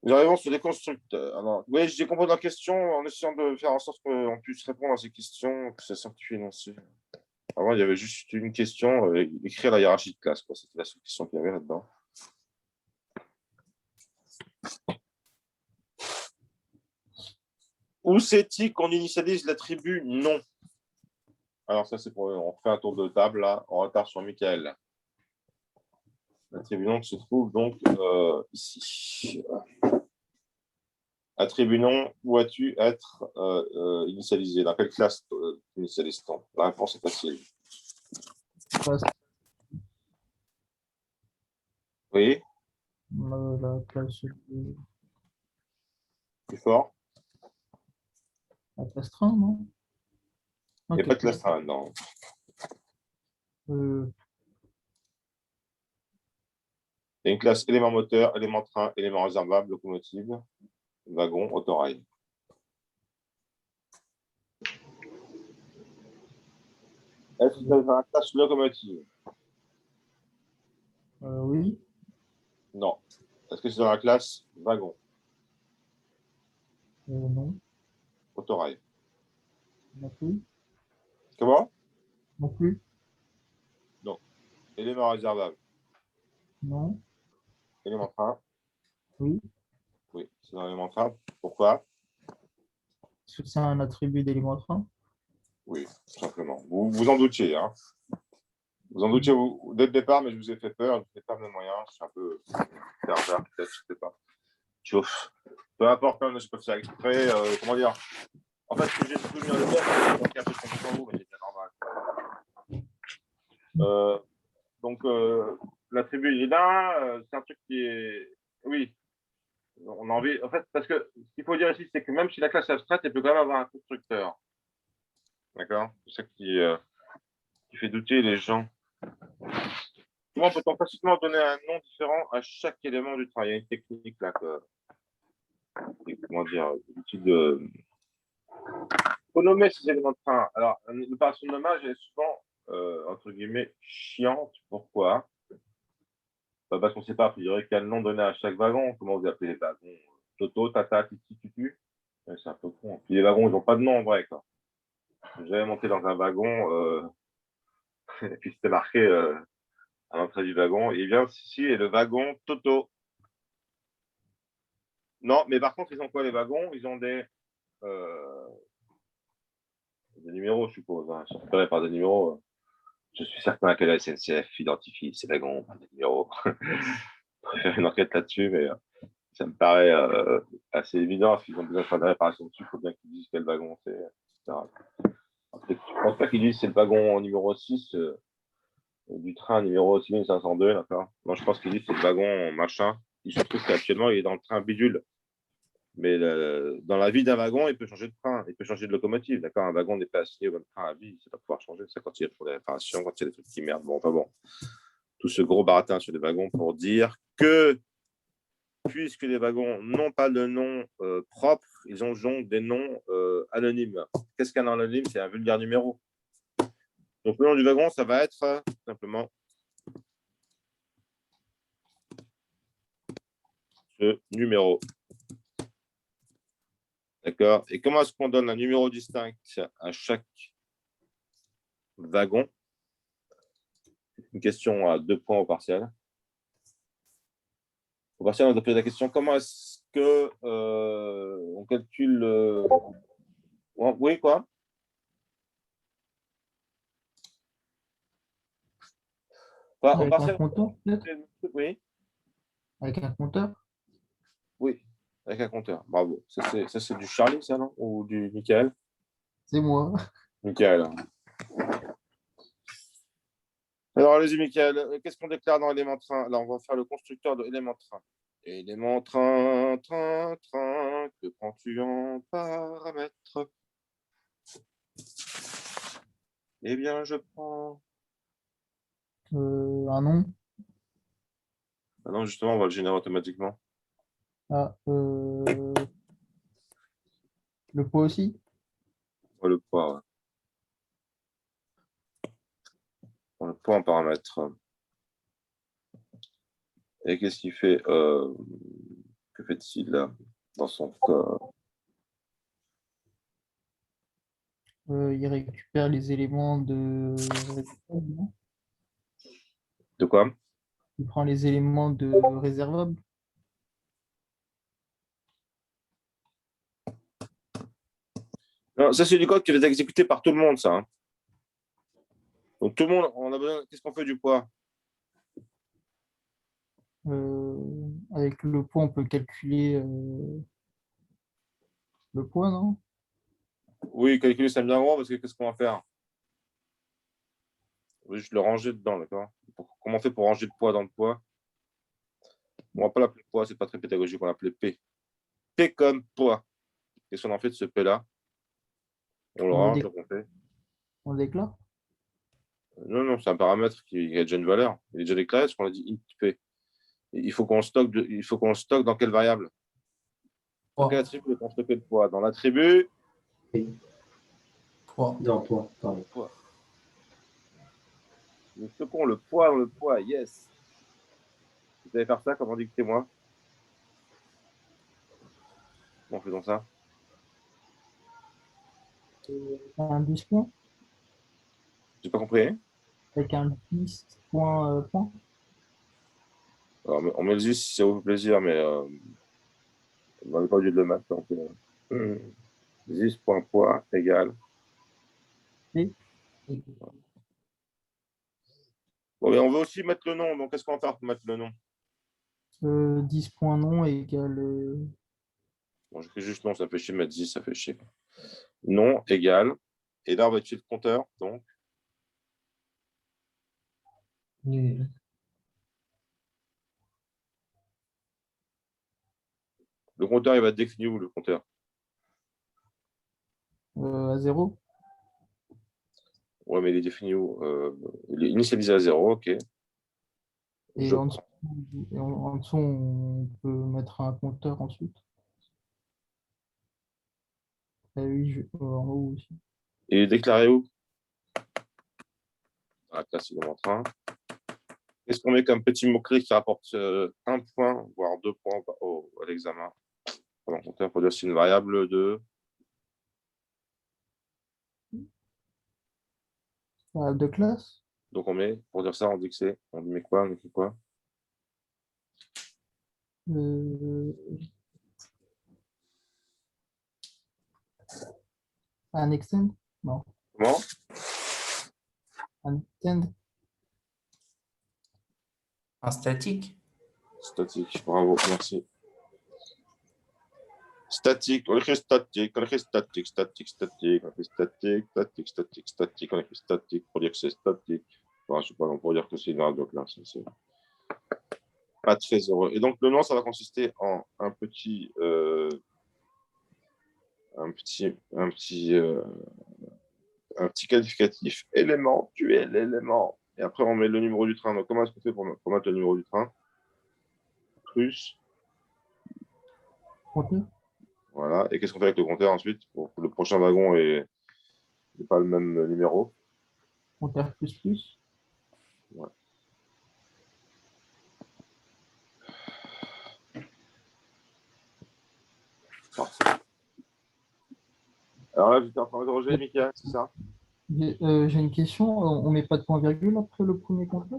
Nous arrivons sur les constructeurs. Alors, oui, j'ai compris la question en essayant de faire en sorte qu'on puisse répondre à ces questions, que ça simplifie l'énoncé. Avant, il y avait juste une question, écrire la hiérarchie de classe. C'était la seule question qu'il y avait là-dedans. Où c'est-il qu'on initialise l'attribut non? Alors ça, c'est pour... On fait un tour de table, là, en retard sur Michael. L'attribut non qui se trouve donc ici. Attribut non, où as-tu être initialisé? Dans quelle classe initialise-t-on? La réponse est facile. Classe, Oui, la classe, plus fort. la classe train, non? Il n'y a pas de classe 1, non. Euh, Il y a une classe élément moteur, élément train, élément réservable, locomotive, wagon, autorail. Est-ce que vous avez la classe locomotive? oui, Non. Est-ce que c'est dans la classe wagon, non, autorail? non plus, Comment? non plus, Non. Élément réservable, non, élément train? oui, Oui, c'est dans l'élément train. Pourquoi? parce que c'est un attribut d'élément train. Oui, tout simplement. Vous vous en doutiez, hein? Vous en doutiez dès le départ, mais je vous ai fait peur. Je ne vous ai pas mes moyens. Je suis un peu pervers, peut-être, je ne sais pas. Chauffe. Peu importe, je peux faire exprès. Comment dire? En fait, ce que j'ai souvenu de faire, c'est un peu confiance en vous, mais c'est bien normal. Donc, l'attribut il est là. C'est un truc qui est. Oui, on a envie. En fait, parce que ce qu'il faut dire ici, c'est que même si la classe est abstraite, elle peut quand même avoir un constructeur. D'accord? C'est ça qui fait douter les gens. Comment peut-on facilement donner un nom différent à chaque élément du travail? Il y a une technique là comment dire, l'outil de. Il faut nommer ces éléments de train. Alors, l'opération de nommage est souvent, entre guillemets, chiante. Pourquoi? Parce qu'on ne sait pas, a priori, quel nom donner à chaque wagon. Comment vous appelez les wagons? Toto, Tata, Titi, Tutu. C'est un peu con. Puis les wagons, ils n'ont pas de nom en vrai. J'avais monté dans un wagon, et puis c'était marqué à l'entrée du wagon. Et bien, ici est le wagon Toto. Non, mais par contre, ils ont quoi les wagons? Ils ont des numéros, je suppose. Hein. Ils sont repérés par des numéros. Je suis certain que la SNCF identifie ces wagons par des numéros. Je vais faire une enquête là-dessus, mais ça me paraît assez évident. S'ils ont besoin de faire des réparations dessus, il faut bien qu'ils disent quel wagon c'est, etc. Je ne pense pas qu'ils disent c'est le wagon numéro 6 du train numéro 6502. D'accord. Non, je pense qu'ils disent c'est le wagon machin. Il se trouve qu'actuellement, il est dans le train bidule. Mais dans la vie d'un wagon, il peut changer de train, il peut changer de locomotive. D'accord. Un wagon n'est pas assigné au même train à vie, il ne va pouvoir changer. Ça quand il y a pour des réparations, quand il y a des trucs qui merdent. Bon, enfin bon. Tout ce gros baratin sur des wagons pour dire que, puisque les wagons n'ont pas de nom propre, ils ont donc des noms anonymes. Qu'est-ce qu'un anonyme? C'est un vulgaire numéro. Donc le nom du wagon, ça va être simplement ce numéro. D'accord? Et comment est-ce qu'on donne un numéro distinct à chaque wagon? une question à 2 points au partiel. Au partiel, on a posé la question comment est-ce que on calcule. Oui, quoi? Enfin, au Avec un partiel, compteur, peut-être? oui, Avec un compteur? oui, avec un compteur. Bravo. Ça, c'est du Charlie, ça, non? Ou du Michael? C'est moi. Michael. Alors, allez-y, Michael. Qu'est-ce qu'on déclare dans élément train? Là, on va faire le constructeur de élément train. Élément train, train, train, que prends-tu en paramètres? Eh bien, je prends. Un nom. Ah non, justement, on va le générer automatiquement. Ah, le poids aussi. Ouais, le poids, ouais. Bon, le poids en paramètres. Et qu'est-ce qu'il fait? Que fait-il là dans son corps? Il récupère les éléments de. Non. De quoi? Il prend les éléments de réservables. Non, ça, c'est du code qui va être exécuté par tout le monde, ça. Hein. Donc, tout le monde, on a besoin. Qu'est-ce qu'on fait du poids? Avec le poids, on peut calculer le poids, non? Oui, calculer, ça me vient gros parce que qu'est-ce qu'on va faire? Oui, je le ranger dedans, d'accord? Comment on fait pour ranger le poids dans le poids? On va pas l'appeler poids, c'est pas très pédagogique, on va l'appeler P. P comme poids. Qu'est-ce qu'on en fait de ce P-là? On le On le, range, dé- donc on fait. on le déclare? Non, non, c'est un paramètre qui a déjà une valeur. Il est déjà déclaré, parce qu'on a dit int P. Il faut qu'on stocke, il faut qu'on stocke dans quelle variable? Dans quel Poids. attribut on stocke le poids? Dans l'attribut Poids. Non, poids, pardon. poids. Nous stockons le poids dans le poids, yes. Vous savez faire ça, comment dictez-moi? Comment on fait donc ça? Un 10 points? J'ai pas compris. Avec un 10 points, point? Alors, on met le 10 si ça vous fait plaisir, mais on n'est pas obligé de le mettre. Donc, 10 points poids égale. Et Bon, mais on veut aussi mettre le nom. Donc, qu'est-ce qu'on va faire pour mettre le nom? 10 points non égale. Bon, j'écris juste nom, ça fait chier. Mettre 10, ça fait chier. Nom égale. Et là, on va utiliser le compteur. Donc, Nul. le compteur, il va être défini où, le compteur? À 0. Ouais, mais il est défini où? Il est initialisé à 0, ok. Et Je en prends. dessous, en dessous, on peut mettre un compteur ensuite. Ah oui, en haut aussi. Il est déclaré où? Dans la classe élément train. Qu'est-ce qu'on met comme petit mot-clé qui rapporte 1 point, voire 2 points à l'examen? Pendant le compteur, pour dire c'est une variable de. De classe. Donc, on met, pour dire ça, on dit que c'est. On met quoi? On écrit quoi? Euh, un extend? Non. Comment? Un extend? Un statique. Statique, bravo, merci. Statique, on écrit statique, on écrit statique, statique, statique, on écrit statique, statique, statique, statique, on écrit statique pour dire que c'est statique. Enfin, je sais pas, pour dire que c'est une radio classe. C'est pas très heureux. Et donc, le nom, ça va consister en un petit qualificatif élément, tu es l'élément. Et après, on met le numéro du train. Donc, comment est-ce qu'on fait pour mettre le numéro du train? Plus. Compteur? Voilà. Et qu'est-ce qu'on fait avec le compteur ensuite pour que le prochain wagon n'ait pas le même numéro? Compteur plus plus? Ouais. Parfait. Alors là, j'étais en train d'interroger Mickaël, c'est ça? J'ai une question. On met pas de point virgule après le premier complet?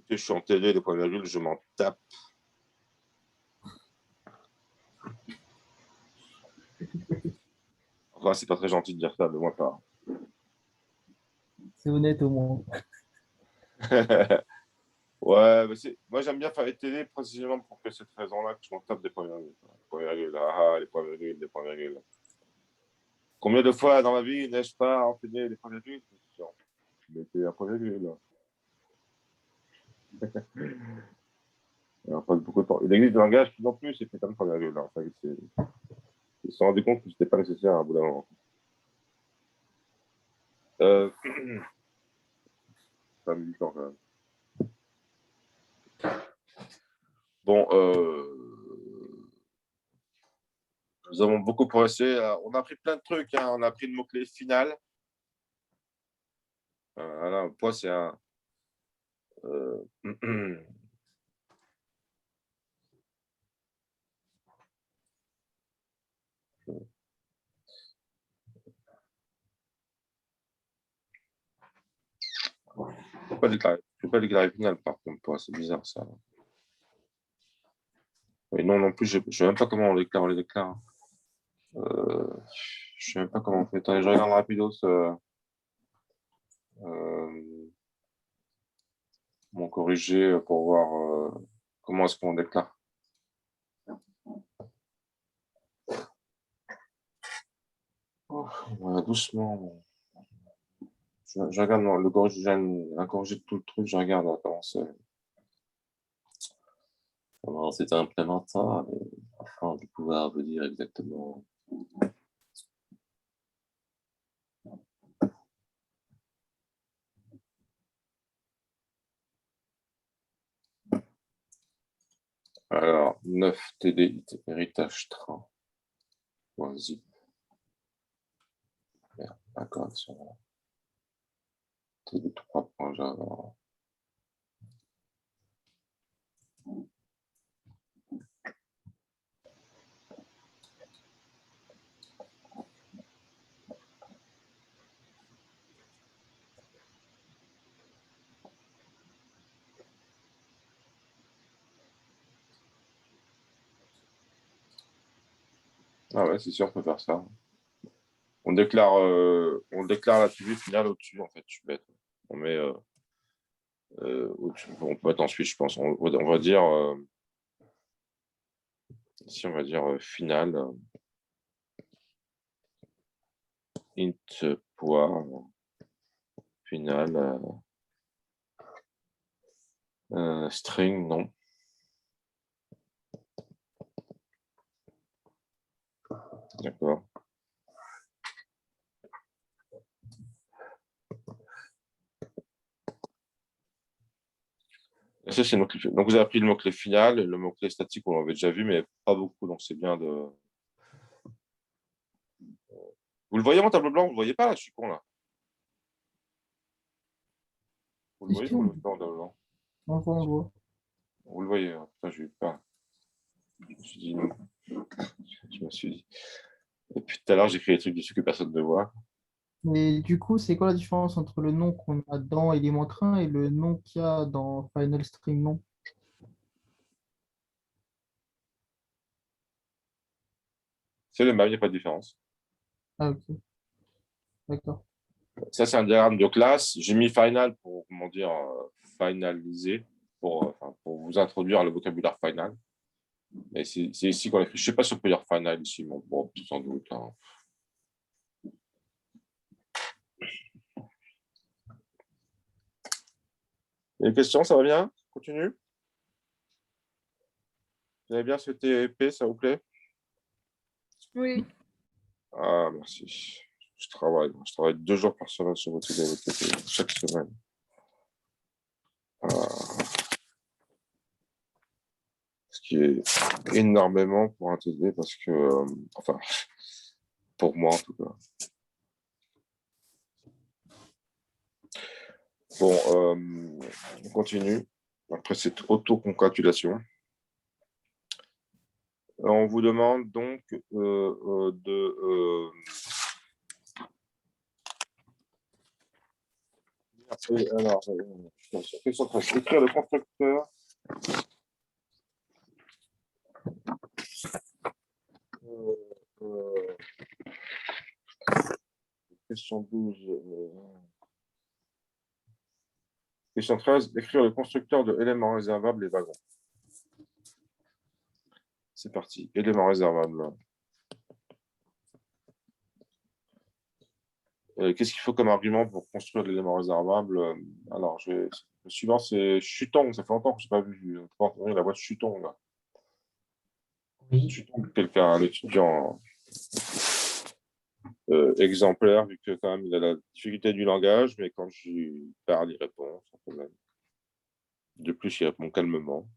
Je suis en télé, les points virgules, je m'en tape. Enfin, c'est pas très gentil de dire ça, de moi pas. C'est honnête au moins. Ouais, mais moi j'aime bien faire les télés précisément pour que cette raison-là, que je m'en tape des points virgules. Les points virgules, les points virgules, les points virgules. Combien de fois dans ma vie n'ai-je pas enseigné les points virgules? Je mettais un point virgule. Alors, pas beaucoup de temps. L'église de langage, non plus, c'est fait comme point virgule. Enfin, ils se sont rendus compte que c'était pas nécessaire à un bout d'un moment. Ça me dit quand même. Bon, nous avons beaucoup progressé. On a appris plein de trucs. Hein. On a appris le mot-clé final. Là, le poids, c'est un. Je ne peux pas déclarer final, par contre, poids, c'est bizarre ça. Et non, non plus, je ne sais même pas comment on les déclare. Je ne sais même pas comment on fait. Attendez, je regarde rapidos. Mon corrigé pour voir comment est-ce qu'on déclare. Oh, doucement. Je regarde le corrigé, j'ai un corrigé de tout le truc, je regarde comment c'est. Comment c'est implémentable afin de pouvoir vous dire exactement. Alors, 9 TD, héritage train. Zip. Merde, la correction. TD3.java. Ah ouais, c'est sûr, on peut faire ça. On déclare l'attribut final au-dessus, en fait, je suis bête. On met au-dessus. On peut mettre ensuite, je pense. On va dire ici, on va dire final int poids final string, non. D'accord. Ça, c'est donc vous avez appris le mot-clé final, le mot-clé statique, on l'avait déjà vu, mais pas beaucoup, donc c'est bien de. Vous le voyez mon tableau blanc? Vous le voyez pas là? Je suis con là. Vous le voyez Si, ou le tableau blanc? on voit. Vous le voyez, hein. Putain, j'ai eu peur. Je me suis dit non. Je me suis dit. Et puis tout à l'heure, j'ai écrit des trucs dessus que personne ne voit. Mais du coup, c'est quoi la différence entre le nom qu'on a dans élément train et le nom qu'il y a dans Final String non? C'est le même, il n'y a pas de différence. Ah, ok. D'accord. Ça, c'est un diagramme de classe. J'ai mis final pour, comment dire, finaliser, pour vous introduire le vocabulaire final. Et c'est ici qu'on écrit. Je ne sais pas si on peut dire final ici, mais bon, sans doute. Hein. Il y a une question, ça va bien? Continue. Vous avez bien ce TP, ça vous plaît? Oui. Ah, merci. Je travaille 2 jours par semaine sur votre TP, chaque semaine. Ce qui est énormément pour un TD parce que, enfin, pour moi en tout cas. Bon, on continue. Après cette autocongratulation. On vous demande donc Et alors, question 13. Écrire le constructeur. Euh, question 12. Question 13. Écrire le constructeur de éléments réservables et wagons. C'est parti. Éléments réservables. Qu'est-ce qu'il faut comme argument pour construire l'élément réservable? Alors, le suivant, c'est Chutong. Ça fait longtemps que je n'ai pas vu la voix de Chutong. Là. Oui. Chutong, quelqu'un, un étudiant exemplaire, vu que quand même il a la difficulté du langage, mais quand je lui parle, il répond sans problème. De plus, il répond calmement.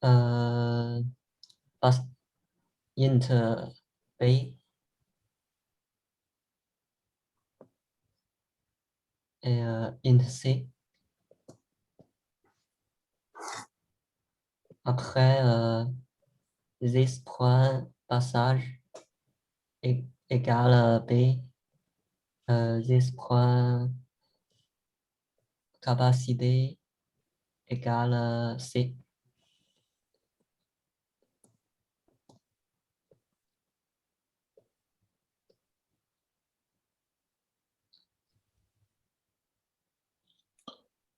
Pas inter B et inter C. Après, this point passage égale B. This point capacité égale C.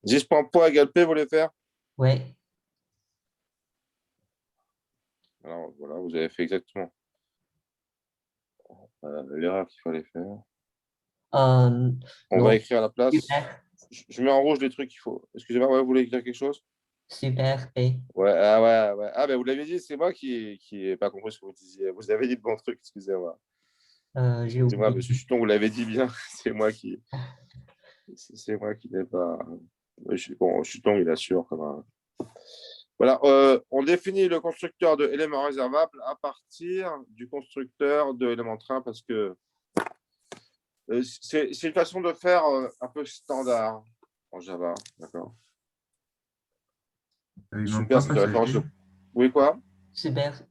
This point poids égale P, vous voulez faire? Oui. Alors voilà, vous avez fait exactement l'erreur qu'il fallait faire. On va écrire à la place. Super. Je mets en rouge les trucs qu'il faut. Excusez-moi, ouais, vous voulez écrire quelque chose? Super B. Ouais. Ah, ben vous l'avez dit, c'est moi qui n'ai pas compris ce que vous disiez. Vous avez dit le bon truc, excusez-moi. J'ai Excusez-moi, oublié. monsieur Chuton, vous l'avez dit bien. C'est moi qui n'ai pas. Bon, Chuton, il assure quand même. Voilà, on définit le constructeur de éléments réservables à partir du constructeur de éléments train parce que c'est une façon de faire un peu standard en Java, d'accord? Il manque Super, pas ça fait référence. passager. Oui, quoi? Super.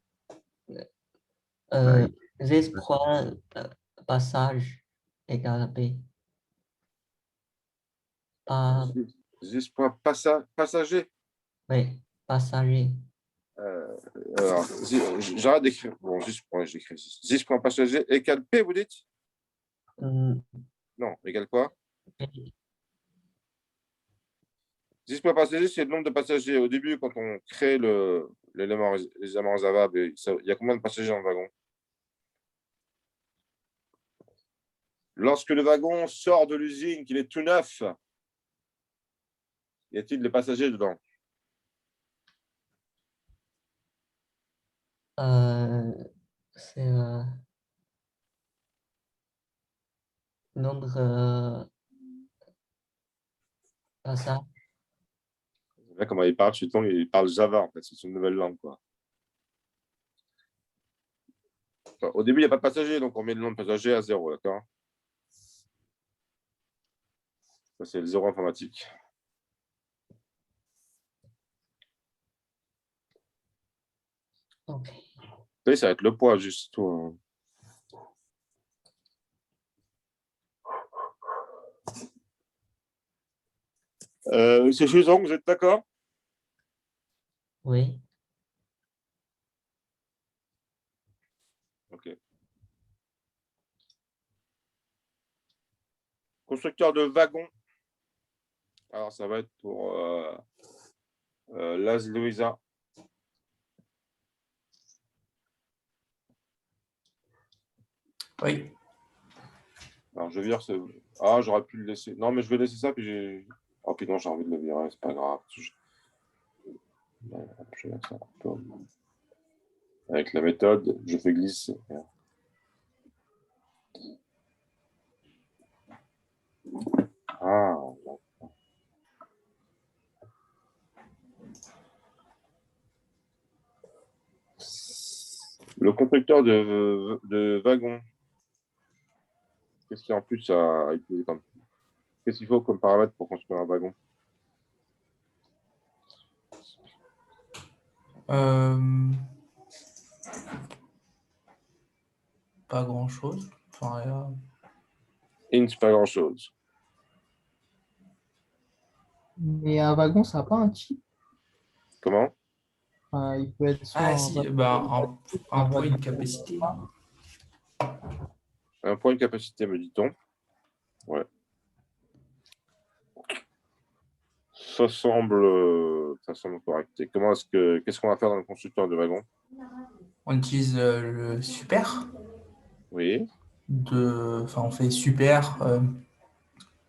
Ouais. This point passage égale B. Pas, This point passager. oui, passager. Alors, j'arrête d'écrire. Bon, j'écris. This point passager égale P, vous dites? Non, égale quoi? 10 points passagers, c'est le nombre de passagers. Au début, quand on crée l'élément réservable, il y a combien de passagers dans le wagon? Lorsque le wagon sort de l'usine, qu'il est tout neuf, y a-t-il des passagers dedans? C'est nombre passage. Là, comment il parle, il parle Java, en fait, c'est une nouvelle langue, quoi. Enfin, au début, il n'y a pas de passagers, donc on met le nombre de passagers à 0, d'accord? Ça, c'est le 0 informatique. Ok. Oui, ça va être le poids, juste tout. Hein. C'est suffisant, vous êtes d'accord? Oui. Ok. Constructeur de wagon. Alors, ça va être pour Las Louisa. Oui. Alors, je vire ce. Ah, j'aurais pu le laisser. Non, mais je vais laisser ça, puis j'ai. Oh, puis non, j'ai envie de le virer, c'est pas grave. Je vais mettre ça un peu. Avec la méthode, je fais glisser. Ah, le constructeur de wagon. Qu'est-ce qu'il y a en plus à utiliser comme. Qu'est-ce qu'il faut comme paramètre pour construire un wagon? Pas grand-chose. Enfin, Int, pas grand-chose. Mais un wagon, ça n'a pas un type. Comment? Enfin, il peut être soit Ah, un si, wagon, un un poids, wagon. une capacité. Un point de capacité, me dit-on. Ouais. Ça semble correct. Et qu'est-ce qu'on va faire dans le constructeur de wagon? On utilise le super. Oui. Enfin, on fait super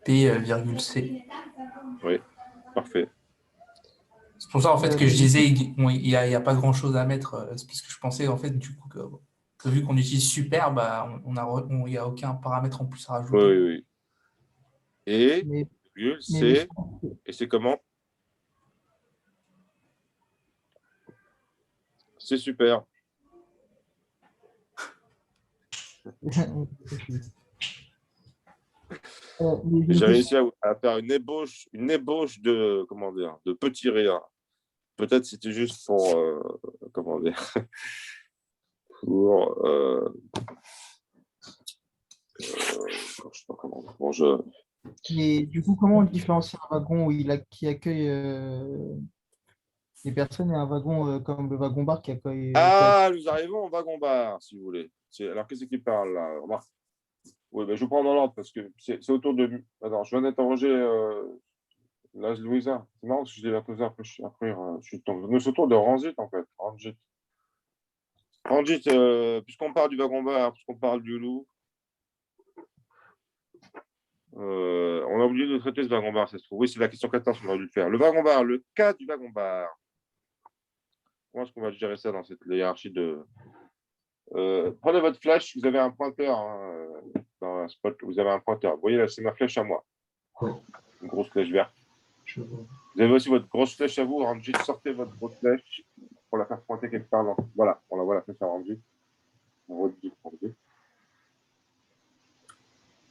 P virgule C. Oui. Parfait. C'est pour ça en fait que je Du disais coup, il y a pas grand chose à mettre. C'est parce que je pensais en fait du coup que vu qu'on utilise super, bah il y a aucun paramètre en plus à Oui, rajouter. oui, oui. Et, mais, virgule, mais je c'est, pense et c'est comment? C'est super. que- mais Et du j'ai coup, réussi à faire une ébauche de, comment dire, de petit rire. Peut-être c'était juste pour, comment dire, pour, je sais pas comment. Bon, mais du coup, comment on différencie un wagon qui accueille les personnes et un wagon comme le wagon-bar Ah, nous arrivons au wagon-bar, si vous voulez. Alors, qu'est-ce qui parle là? Remarque. Oui, ben, je vous prends dans l'ordre parce que c'est autour de. Attends, je viens d'interroger Laz Louisa. C'est marrant parce que je l'ai posé après, je suis tombé. Nous, c'est autour de Ranjit, en fait. Ranjit. Ranjit, puisqu'on parle du wagon-bar, puisqu'on parle du loup, on a oublié de traiter ce wagon-bar, ça se trouve. Oui, c'est la question 14 qu'on aurait dû le faire. Le wagon-bar, le cas du wagon-bar. Comment est-ce qu'on va gérer ça dans cette hiérarchie de. Prenez votre flèche, vous avez un pointeur hein, dans un spot, vous avez un pointeur. Vous voyez là, c'est ma flèche à moi. Oui, Une grosse flèche verte. je vois. Vous avez aussi votre grosse flèche à vous, Ranjit. Sortez votre grosse flèche pour la faire pointer quelque part. Voilà, on la voit la flèche à Ranjit. On redit Ranjit.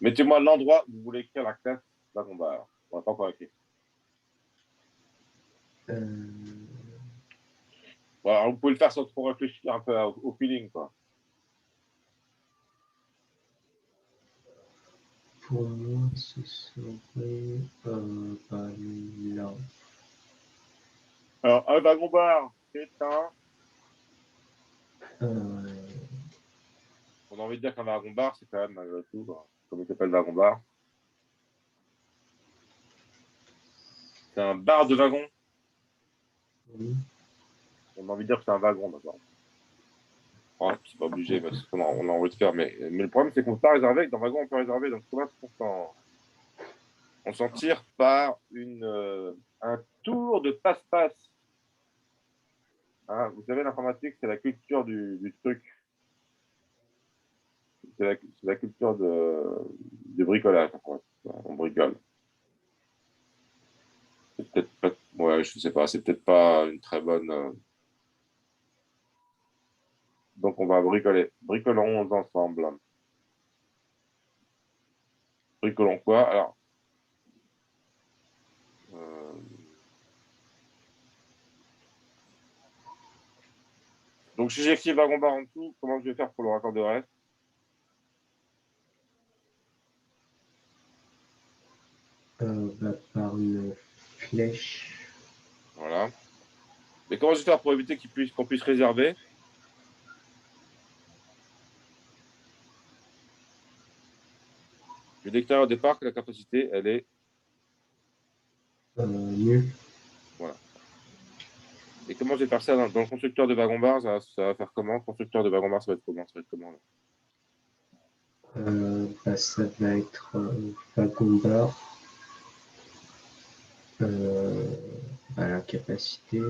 Mettez-moi l'endroit où vous voulez écrire la classe wagon-bar. On va pas encore écrire. Voilà, alors vous pouvez le faire sans trop réfléchir un peu au feeling, quoi. Pour moi, ce serait pas là. Alors, un wagon-bar, c'est un. On a envie de dire qu'un wagon-bar, c'est quand même, malgré tout, comme il s'appelle wagon-bar, c'est un bar de wagon. Oui. On a envie de dire que c'est un wagon, d'abord. Oh, c'est pas obligé, parce qu'on a envie de faire. Mais le problème, c'est qu'on ne peut pas réserver. Dans le wagon, on peut réserver. Donc, comment est-ce on s'en tire par un tour de passe-passe. Hein, vous savez, l'informatique, c'est la culture du truc. C'est la culture du bricolage. On bricole. C'est peut-être pas, ouais, je sais pas, c'est peut-être pas une très bonne. Donc, on va bricoler. Bricolons ensemble. Bricolons quoi? Alors, euh, donc, si j'écris wagon-bar en dessous, comment je vais faire pour le raccord de reste? Par une flèche. Voilà. Mais comment je vais faire pour éviter qu'on puisse réserver? Je déclare au départ que la capacité, elle est. Nul. Voilà. Et comment je vais faire ça dans le constructeur de wagon-bar? Ça va faire comment? Le constructeur de wagon-bar, ça va être comment? Ça va être comment là? Ça va être wagon-bar. La capacité.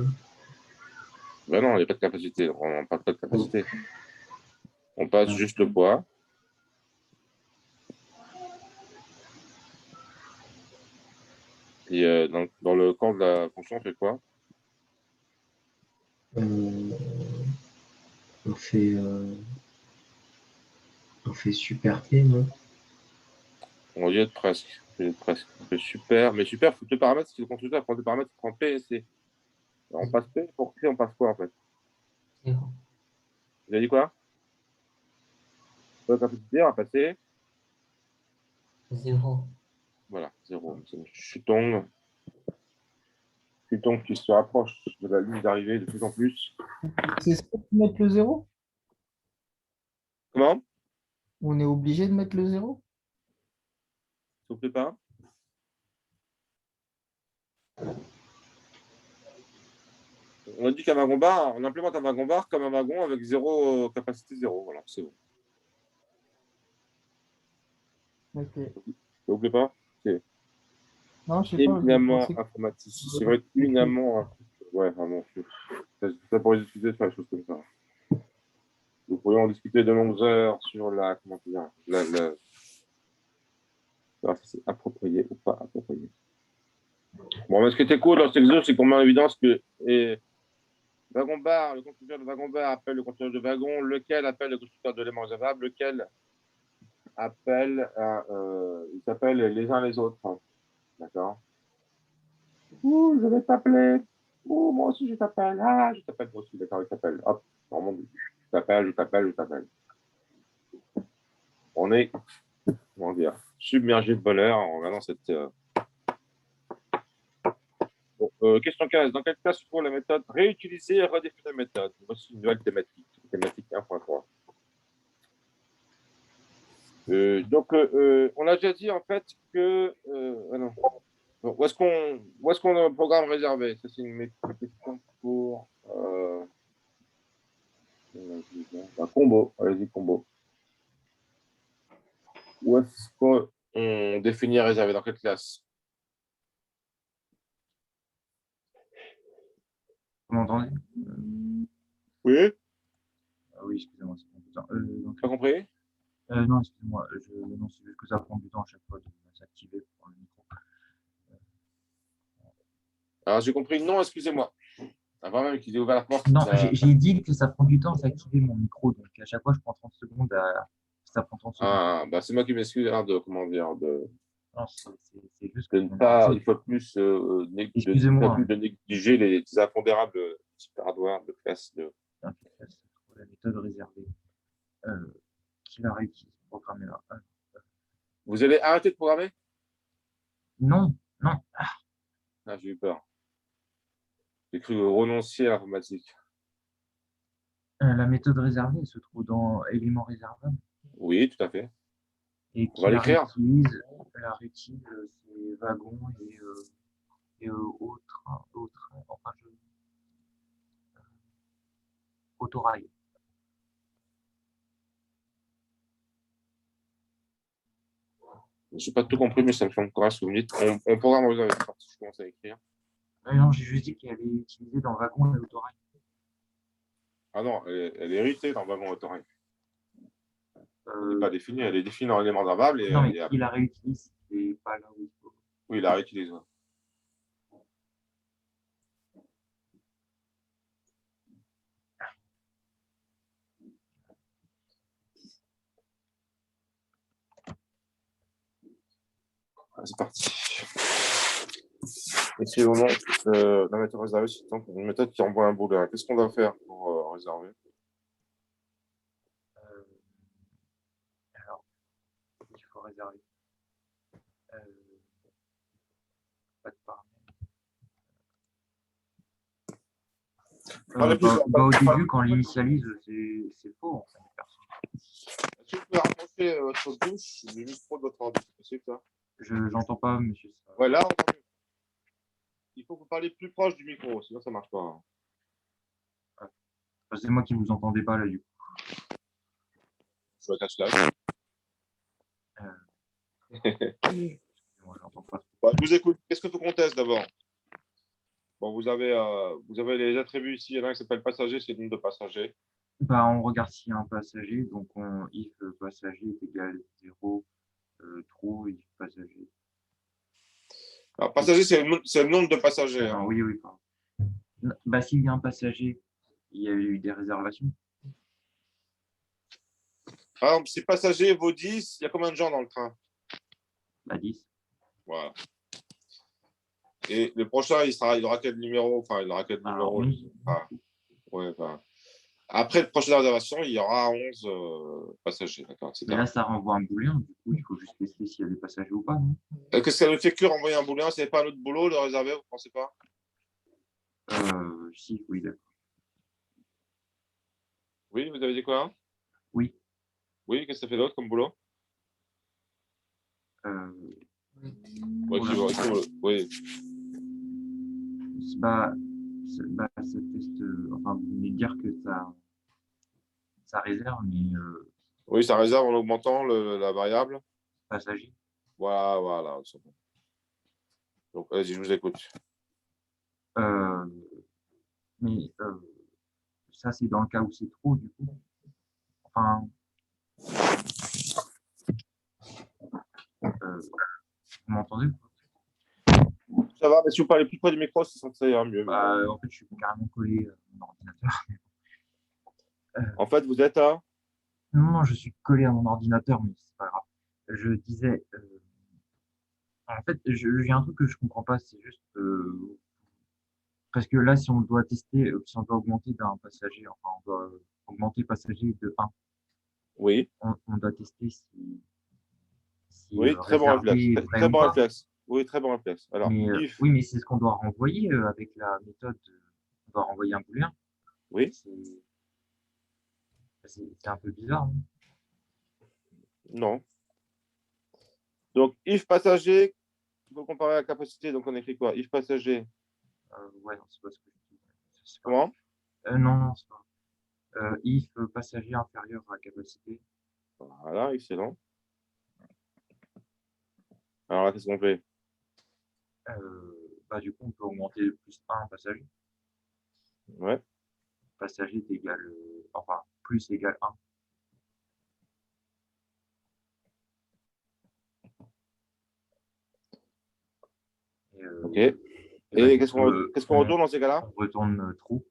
Ben non, il n'y a pas de capacité. On ne parle pas de capacité. On passe juste le poids. Et dans le camp de la fonction, on fait quoi? On fait super P, non? On y est presque. On fait super. Mais super, il faut deux paramètres. Si le constructeur prend deux paramètres, il prend P et C. Alors, on passe P. Pour C, on passe quoi en fait? 0, Vous avez dit quoi? Pour la capacité, on va passer. 0, Voilà, 0. C'est une chutongue. Pluton qui se rapproche de la ligne d'arrivée de plus en plus. C'est ça de mettre le 0? Comment? On est obligé de mettre le 0? S'il vous plaît pas. On a dit qu'un wagon-bar, on implémente un wagon-bar comme un wagon avec zéro capacité zéro. Voilà, c'est bon. Ok. S'il vous plaît pas. Non, je sais pas. Éminemment je pensais que- informatique. C'est vrai, éminemment. Ouais, vraiment. Ça pourrait discuter de faire des choses comme ça. Nous pourrions en discuter de longues heures sur la. Comment dire c'est approprié ou pas approprié. Bon, mais ce qui était cool dans cet exo, c'est qu'on met en évidence que wagon-bar, le constructeur de wagon-bar appelle le constructeur de wagon, lequel appelle le constructeur d'éléments réservables, lequel appelle, ils s'appellent les uns les autres. D'accord? Ouh, je vais t'appeler. Ouh, moi aussi je t'appelle. Ah, je t'appelle moi aussi. D'accord, il t'appelle. Hop, normalement, je t'appelle. On est, comment dire, submergé de bonheur en regardant cette. Bon, question 15. Dans quel cas se trouve la méthode réutiliser et redéfinir la méthode? Voici une nouvelle thématique. Thématique 1.3. Donc, on a déjà dit en fait que. Non. Où est-ce qu'on a un programme réservé? Ça, c'est une question pour un combo. Allez-y, combo. Où est-ce qu'on définit réservé? Dans quelle classe? Vous m'entendez? Oui, Ah oui, excusez-moi, c'est confusant. pas compris? Non, excusez-moi, non, c'est juste que ça prend du temps à chaque fois de s'activer pour le micro. Alors, j'ai compris. Non, excusez-moi. Avant même qu'il ait ouvert la porte. Non, j'ai dit que ça prend du temps à s'activer mon micro, donc à chaque fois je prends 30 secondes ça prend 30 secondes. Ah, bah, c'est moi qui m'excuse de comment dire Non, c'est juste de que ne pas, une fois de plus, excusez-moi. de négliger les impondérables super hardware de classe de. La méthode réservée qui la réutilise pour programmer là. Vous allez arrêter de programmer? Non. Ah, j'ai eu peur. J'ai cru renoncer à l'informatique. La méthode réservée elle se trouve dans éléments réservables. Oui, tout à fait. Et On va l'écrire. La réutilise c'est wagon et autres, enfin autorail. Je n'ai pas tout compris, mais ça me fait encore un souvenir. On programme réservé. Je commence à écrire. Non, j'ai juste dit qu'elle est utilisée dans wagon et autorail. Ah non, elle est héritée dans le wagon autorail. Elle n'est Euh, pas définie, elle est définie dans l'élément réservable. non, mais qui la réutilise, c'est pas là où il faut. Oui, il la réutilise. C'est parti. Écrivons la méthode réservée, c'est donc une méthode qui envoie un boulot. Qu'est-ce qu'on doit faire pour réserver? Alors, il faut réserver. Pas de paramètres. Au début, quand on l'initialise, c'est faux. En fait. Est-ce que vous pouvez rapprocher votre bouche du micro de votre ordi? C'est possible, ça? Je n'entends pas, monsieur. Ouais, là, on entend mieux. Il faut que vous parliez plus proche du micro, sinon ça ne marche pas. C'est moi qui ne vous entendais pas là, du coup. Je vais cacher là. Moi, j'entends pas. Bah, je vous écoute. Qu'est-ce que faut qu'on teste d'abord? Bon, vous avez les attributs ici. Il y en a un qui s'appelle passager, c'est le nombre de passagers. Bah, on regarde s'il y a un passager. Donc, if passager est égal 0, true, if passager. Alors, passager, c'est le nombre de passagers. Ah, oui, pardon. Bah, s'il y a un passager, il y a eu des réservations. Par exemple, si passager vaut 10, il y a combien de gens dans le train? Bah, 10. Voilà. Et le prochain, il aura quel numéro? Enfin, il aura quel numéro? Ouais, après la prochaine réservation, il y aura 11 passagers. D'accord, mais là, ça renvoie un booléen. Du coup, il faut juste tester s'il y a des passagers ou pas. Non Qu'est-ce que ça ne fait que renvoyer un booléen? Ce n'est pas un autre boulot de réserver, vous ne pensez pas? Si, oui, d'accord. Oui, vous avez dit quoi? Oui. Oui, qu'est-ce que ça fait d'autre comme boulot? Ouais, Oula. oui. Ce test, enfin, vous venez de dire que ça réserve, mais Oui, ça réserve en augmentant la variable. passager. Voilà. C'est bon. Donc, vas-y, je vous écoute. Mais ça, c'est dans le cas où c'est trop, du coup. Enfin, vous m'entendez? Ça va, mais si vous parlez plus près du micro, c'est censé aller mieux. En fait, je suis carrément collé à mon ordinateur. En fait, vous êtes à... Non, je suis collé à mon ordinateur, mais c'est pas grave. Je disais, en fait, j'ai un truc que je comprends pas, c'est juste parce que là, si on doit tester, si on doit augmenter d'un passager, enfin, on doit augmenter passager de 1, Oui, on doit tester si oui, très bon réflexe. réservé est vrai Très ou bon pas. réflexe. Oui, très bon réflexe. Alors, Mais if, oui, mais c'est ce qu'on doit renvoyer avec la méthode. On doit renvoyer un booléen. oui, C'est un peu bizarre, non? non. Donc, if passager, il faut comparer à la capacité. Donc, on écrit quoi? If passager, Ouais, non, c'est pas ce que je dis. C'est pas- comment? Non, c'est pas. If passager inférieur à capacité. Voilà, excellent. Alors là, qu'est-ce qu'on fait? Du coup, on peut augmenter plus 1 passager. Ouais, Passager est égal, enfin, plus égal 1. ok. Et Et du coup, qu'est-ce qu'on retourne dans ces cas-là? on retourne true.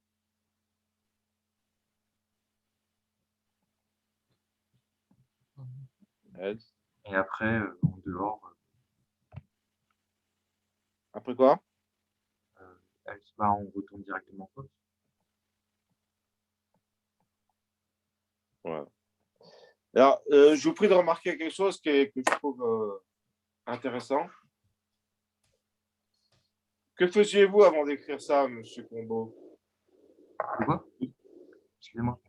Else. Et après, en dehors, Après quoi? else, on retourne directement false. Voilà. Alors, je vous prie de remarquer quelque chose que je trouve intéressant. Que faisiez-vous avant d'écrire ça, Monsieur Combo? De quoi? Excusez-moi.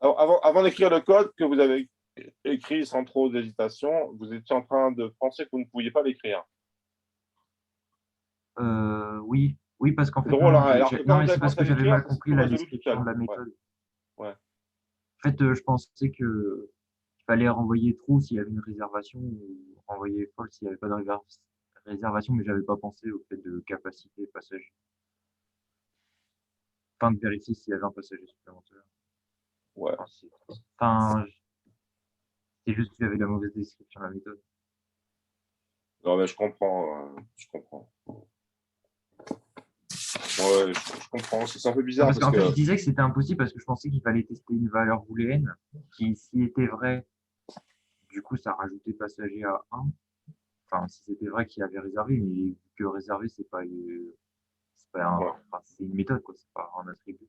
Avant d'écrire le code que vous avez écrit sans trop d'hésitation, vous étiez en train de penser que vous ne pouviez pas l'écrire. Oui, parce qu'en C'est fait, drôle, non, hein, alors que quand non, mais vous avez c'est parce commencé à que j'avais l'écrire, mal c'est compris tout la résolu tout description seul. de la méthode. Ouais. En fait, je pensais que il fallait renvoyer true s'il y avait une réservation ou renvoyer false s'il n'y avait pas de réservation, mais j'avais pas pensé au fait de capacité passager. Enfin, de vérifier s'il y avait un passager supplémentaire. Ouais. Enfin, c'est juste que j'avais la mauvaise description de la méthode. Non, mais je comprends. Ouais, je comprends. C'est un peu bizarre Parce qu'en parce fait, je que... disais que c'était impossible parce que je pensais qu'il fallait tester une valeur booléenne qui, s'il était vrai, du coup, ça rajoutait passager à 1. Enfin, si c'était vrai qu'il avait réservé, mais vu que réservé, c'est pas Ouais. enfin, c'est une méthode, quoi, c'est pas un attribut.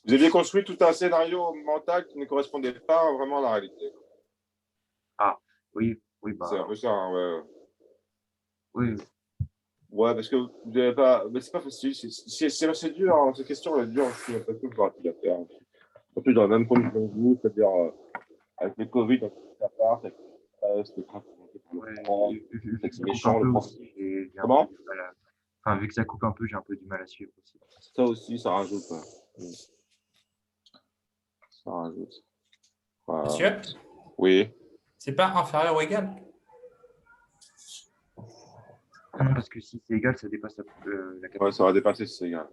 Vous aviez construit tout un scénario mental qui ne correspondait pas vraiment à la réalité. Ah, oui, C'est un peu ça, hein, ouais. oui. Ouais, parce que vous n'avez pas... Mais c'est pas facile. C'est assez dur, hein. Cette question est dure. Je suis un peu plus rapide à faire. En plus, dans la même condition que vous, c'est-à-dire avec le Covid, avec tout part, avec le stress, le train pour le prendre, Vu que c'est ça coupe méchant, un peu le prof. aussi, j'ai un Comment? peu du mal à... Enfin, vu que ça coupe un peu, j'ai un peu du mal à suivre aussi. Ça aussi, ça rajoute. Ouais. Ça rajoute. Voilà. Monsieur, Oui. c'est pas inférieur ou égal? Ah non, parce que si c'est égal, ça dépasse la capacité. Ouais, ça va dépasser si c'est égal.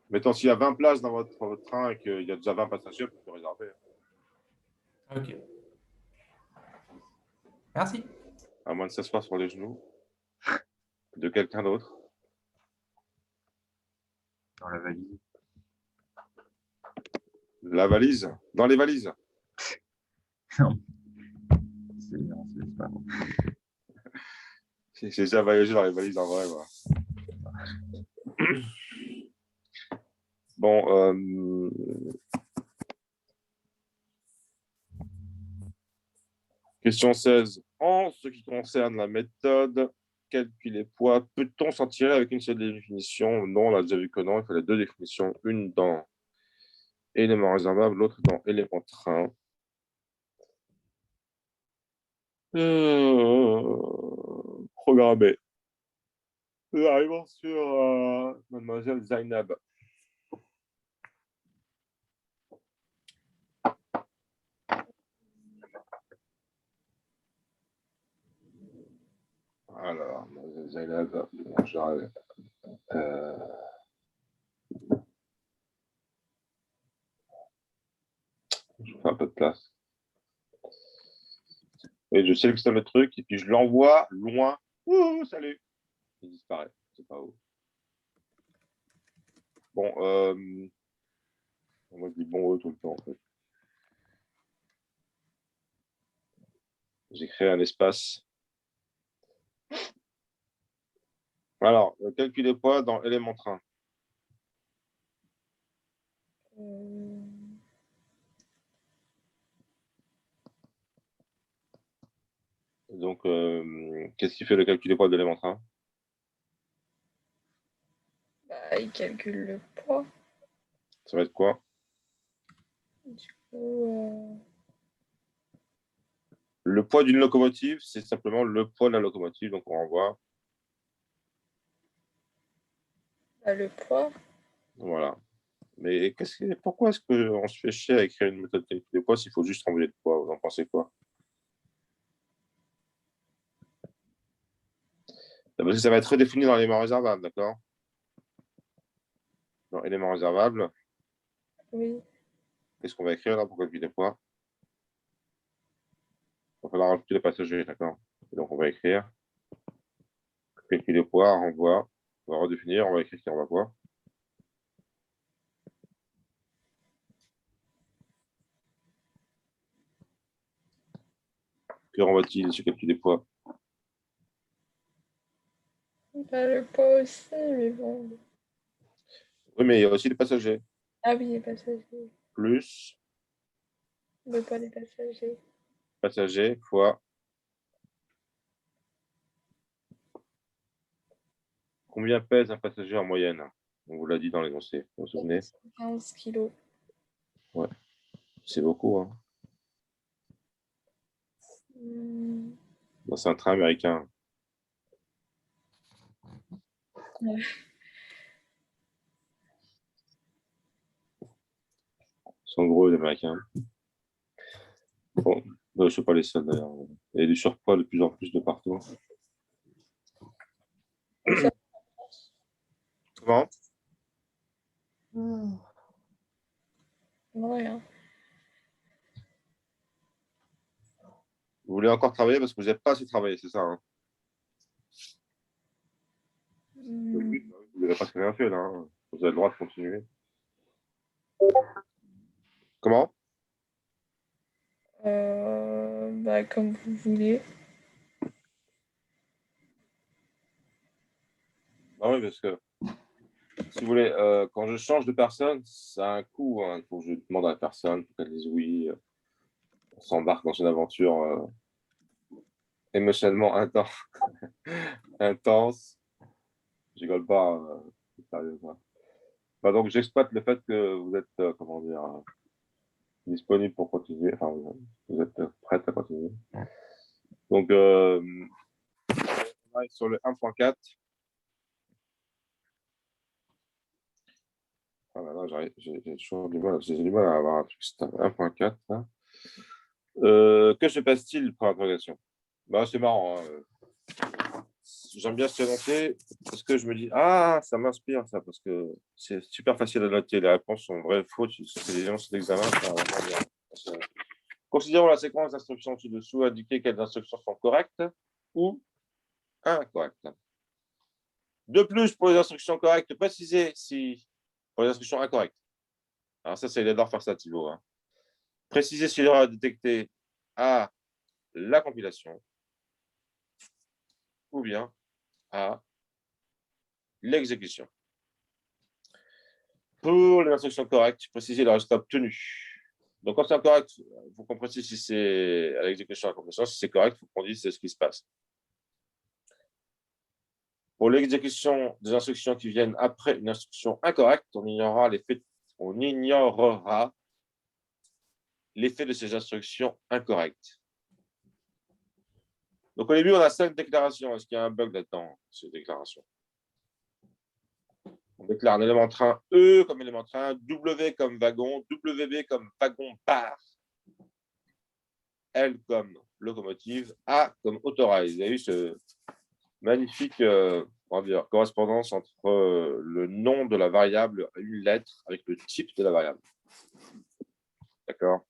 Mettons, s'il y a 20 places dans votre train et qu'il y a déjà 20 passagers, vous pouvez réserver. Ok. Merci. À moins de s'asseoir sur les genoux de quelqu'un d'autre. Dans la valise. La valise? Dans les valises? Non, c'est pas bon. J'ai déjà voyagé dans les valises en vrai. Moi. Bon, question 16. En ce qui concerne la méthode, calculer poids. Peut-on s'en tirer avec une seule définition? Non, on a déjà vu que non. Il fallait deux définitions. Une dans élément réservable, l'autre dans élément train. Programmé. Nous arrivons sur Mademoiselle Zainab. Alors, Mademoiselle Zainab, je fais un peu de place. Et je sélectionne le truc et puis je l'envoie loin. Ouh, salut. Il disparaît. C'est pas où. Bon, on dit bon tout le temps en fait. J'ai créé un espace. Alors, calculer poids dans élément train. Donc, qu'est-ce qui fait le calcul des poids de l'élément train? Bah, il calcule le poids. Ça va être quoi? Du coup, Le poids d'une locomotive, c'est simplement le poids de la locomotive. Donc, on renvoie. bah, le poids. Voilà. Mais pourquoi est-ce qu'on se fait chier à écrire une méthode de calcul des poids s'il faut juste renvoyer le poids? Vous en pensez quoi? Parce que ça va être redéfini dans l'élément réservable, d'accord? Dans élément réservable, Oui. qu'est-ce qu'on va écrire là pour calculer les poids? Il va falloir rajouter les passagers, d'accord? Donc, on va écrire calculer poids, renvoi. On va redéfinir, on va écrire qui renvoie quoi. Que renvoie-t-il ce calcul des poids? Bah, le poids aussi, mais bon. Oui, mais il y a aussi les passagers. Ah oui, les passagers. Plus Mais pas les passagers. passagers fois combien pèse un passager en moyenne? On vous l'a dit dans l'énoncé, vous vous souvenez? 15 kilos. Ouais, c'est beaucoup. Hein. Bon, c'est un train américain. Ouais. Ils sont gros, les Américains. Bon, je ne suis pas les seuls d'ailleurs. Il y a du surpoids de plus en plus de partout. Comment? Non, rien. Vous voulez encore travailler parce que vous n'avez pas assez travaillé, c'est ça hein? Vous n'avez pas rien fait là. Hein. Vous avez le droit de continuer. Comment? Bah, comme vous voulez. Ah oui, parce que si vous voulez, quand je change de personne, ça a un coût. Hein. Il faut que je demande à la personne pour qu'elle dise oui. On s'embarque dans une aventure émotionnellement intense. Je rigole pas, sérieusement. Bah, donc, j'exploite le fait que vous êtes, comment dire, disponible pour continuer. Enfin, vous êtes prête à continuer. Donc, on arrive sur le 1.4. Ah là là, j'ai toujours du mal, j'ai du mal à avoir un truc. C'est un 1.4. Hein. Que se passe-t-il pour l'interrogation? Bah, c'est marrant. Hein. J'aime bien ce énoncé parce que je me dis, ah, ça m'inspire ça, parce que c'est super facile à noter. Les réponses sont vraies, fausses, c'est des énoncés d'examen. Ça va vraiment bien. Considérons la séquence d'instructions ci-dessous, indiquer quelles instructions sont correctes ou incorrectes. De plus, pour les instructions correctes, précisez si, pour les instructions incorrectes. Alors ça, c'est l'erreur versativo. Hein. Précisez si l'erreur est détectée à la compilation ou bien à l'exécution. Pour les instructions correctes, précisez le résultat obtenu. Donc, quand c'est incorrect, il faut qu'on précise si c'est à l'exécution ou à la compilation. Si c'est correct, il faut qu'on dise c'est ce qui se passe. Pour l'exécution des instructions qui viennent après une instruction incorrecte, on ignorera l'effet de ces instructions incorrectes. Donc, au début, on a 5 déclarations. Est-ce qu'il y a un bug là-dedans, ces déclarations? On déclare un élément train E comme élément train, W comme wagon, WB comme wagon-bar, L comme locomotive, A comme autorize. Il y a eu ce magnifique correspondance entre le nom de la variable, une lettre, avec le type de la variable. D'accord?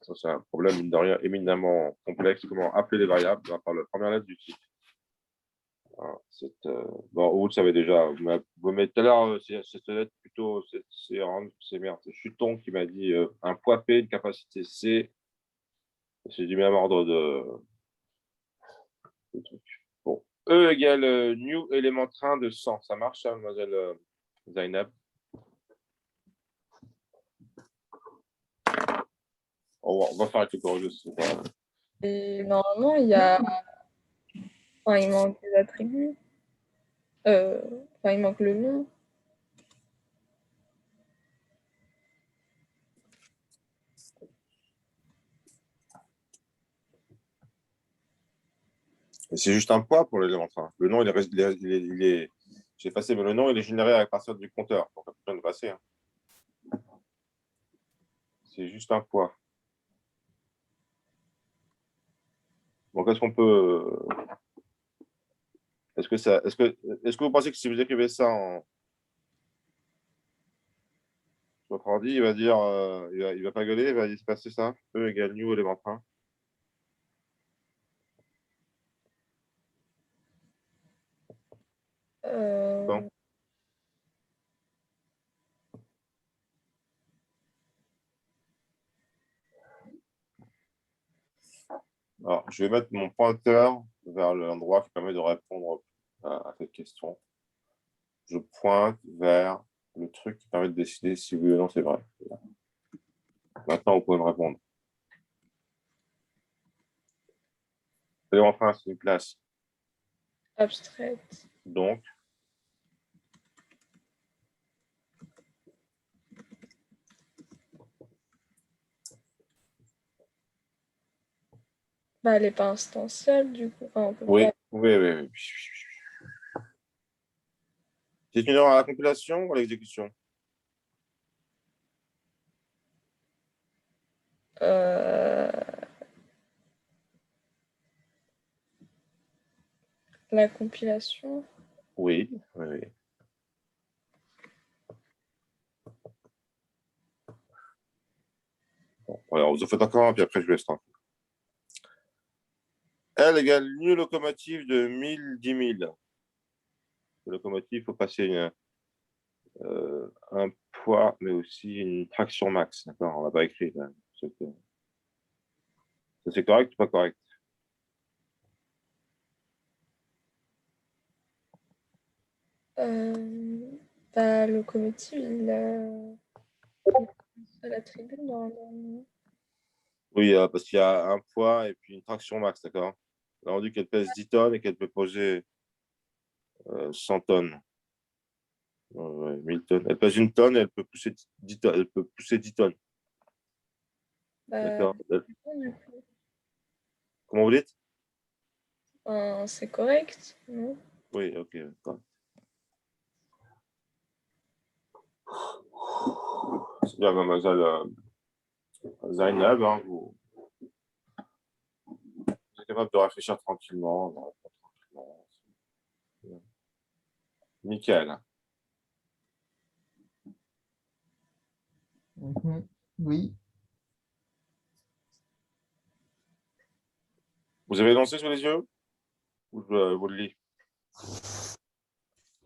Ça, c'est un problème, mine de rien, éminemment complexe. Comment appeler les variables par la première lettre du type. Bon, vous le savez déjà. Vous mettez tout à l'heure, cette lettre plutôt, c'est Chuton qui m'a dit un poids P, une capacité C. C'est du même ordre de truc. Bon. E égale new élément train de 100. Ça marche, ça, mademoiselle Zainab? On va faire avec le corrigeux. Et normalement, il y a. Enfin, il manque des attributs. Enfin, il manque le nom. C'est juste un poids pour l'élément train. Le nom, j'ai passé, mais le nom, il est généré à partir du compteur. Donc, on a besoin de passer. Hein. C'est juste un poids. Donc, est-ce qu'on peut. Est-ce que vous pensez que si vous écrivez ça en. Sur votre ordi, il va dire. Il va pas gueuler, il va se passer ça. E égale new élément train. Non. Alors, je vais mettre mon pointeur vers l'endroit qui permet de répondre à cette question. Je pointe vers le truc qui permet de décider si oui ou non c'est vrai. Maintenant, vous pouvez me répondre. Et enfin, c'est une classe. Abstraite. Donc, Bah, elle n'est pas instantielle, du coup. Enfin, on peut oui, pas... oui. C'est une erreur à la compilation ou à l'exécution? La compilation. Oui. Bon, alors, vous en faites encore un, puis après, je laisse tranquille. L égale new locomotive de 1000, 10 000. Locomotive, il faut passer un poids, mais aussi une traction max. D'accord, on ne l'a pas écrit. Là. Ça, c'est correct ou pas correct? La locomotive, il a l'attribut normalement. Oui, parce qu'il y a un poids et puis une traction max, d'accord? Là, on dit qu'elle pèse 10 tonnes et qu'elle peut poser 100 tonnes. 1000 tonnes. Elle pèse 1 tonne et elle peut pousser 10 tonnes. Elle peut pousser 10 tonnes. D'accord. Du coup. Comment vous dites? C'est correct, non? Oui, ok. D'accord. C'est bien, mademoiselle Zainab, hein, vous êtes capable de réfléchir tranquillement. Nickel. Oui. Vous avez lancé sur les yeux? Ou je vous le lis?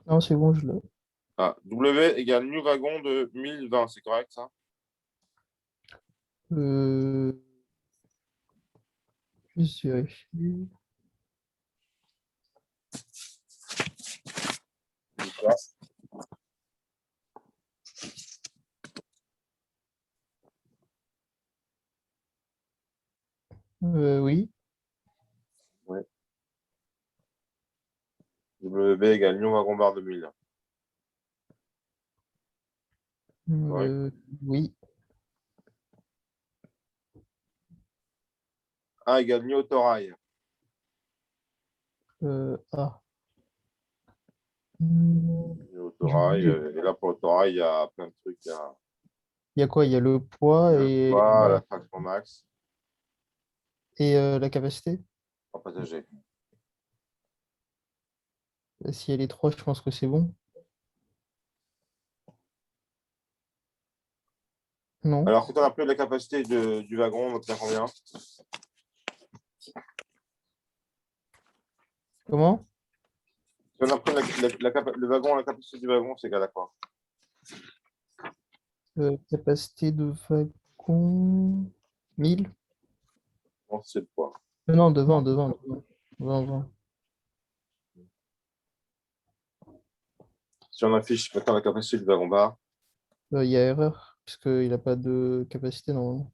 Non, c'est bon, je l'ai. Ah, W égale new wagon de 1020, c'est correct ça? Juste vérifier. Oui. Ouais. WB égale Lyon Wagon Bar 2000. Ouais. Oui. A égale Nio Autorail. Ah. Hmm, Nio Autorail. j'ai oublié. Et là, pour l'Autorail, il y a plein de trucs. Il y a Il y a quoi? Il y a le poids le poids, la traction max et la capacité. en passager. Si elle est 3, je pense que c'est bon. Non? Alors, quand on a pris la capacité du wagon, on obtient combien? Comment? Si on a pris le wagon, la capacité du wagon, c'est égal à quoi? Capacité de wagon 1000? Non, c'est le poids. Non, devant. 20. Si on affiche maintenant la capacité du wagon bar, Il y a erreur, puisqu'il n'a pas de capacité normalement.